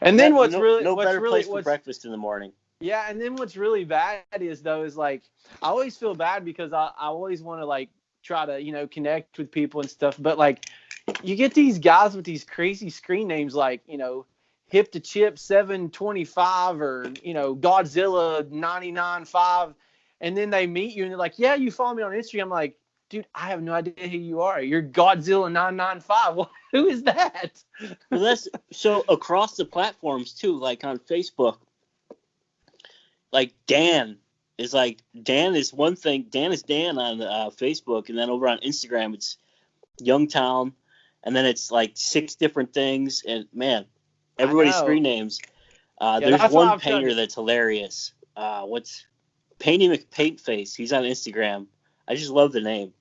And then what's really for breakfast in the morning. Yeah, and then what's really bad is like I always feel bad because I always want to like try to connect with people and stuff, but like you get these guys with these crazy screen names like Hip to Chip 725 or Godzilla 99.5, and then they meet you and they're like, "Yeah, you follow me on Instagram." I'm like, "Dude, I have no idea who you are. You're Godzilla 995. Well, who is that?" Well, that's so across the platforms too, like on Facebook. Like Dan is one thing. Dan is Dan on Facebook, and then over on Instagram it's Youngtown, and then it's like 6 different things. And man, everybody's screen names. There's one painter that's hilarious. What's Painty McPaintface? He's on Instagram. I just love the name.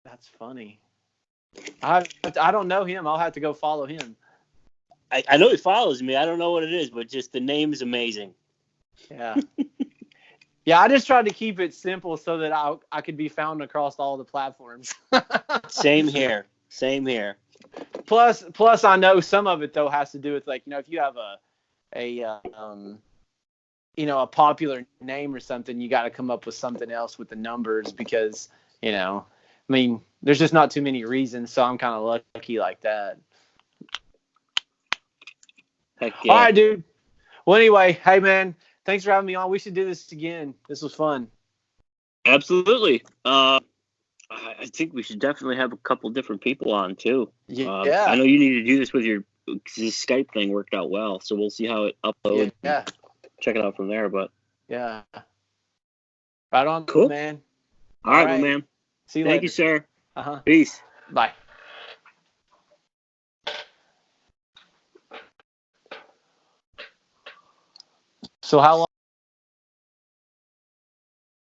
That's funny. I don't know him. I'll have to go follow him. I know he follows me. I don't know what it is, but just the name is amazing. Yeah. Yeah, I just tried to keep it simple so that I could be found across all the platforms. Same here. Plus, I know some of it though has to do with like if you have a popular name or something, you got to come up with something else with the numbers because I mean, there's just not too many reasons. So I'm kind of lucky like that. Heck yeah. All right, dude. Well, anyway, hey man, thanks for having me on. We should do this again. This was fun. Absolutely. I think we should definitely have a couple different people on too. Yeah. I know you need to do this with this Skype thing worked out well, so we'll see how it uploads. Yeah. Check it out from there, but yeah. Right on, cool, man. All right, well, man. See you Thank later. you, sir. Uh-huh. Peace. Bye. So how long?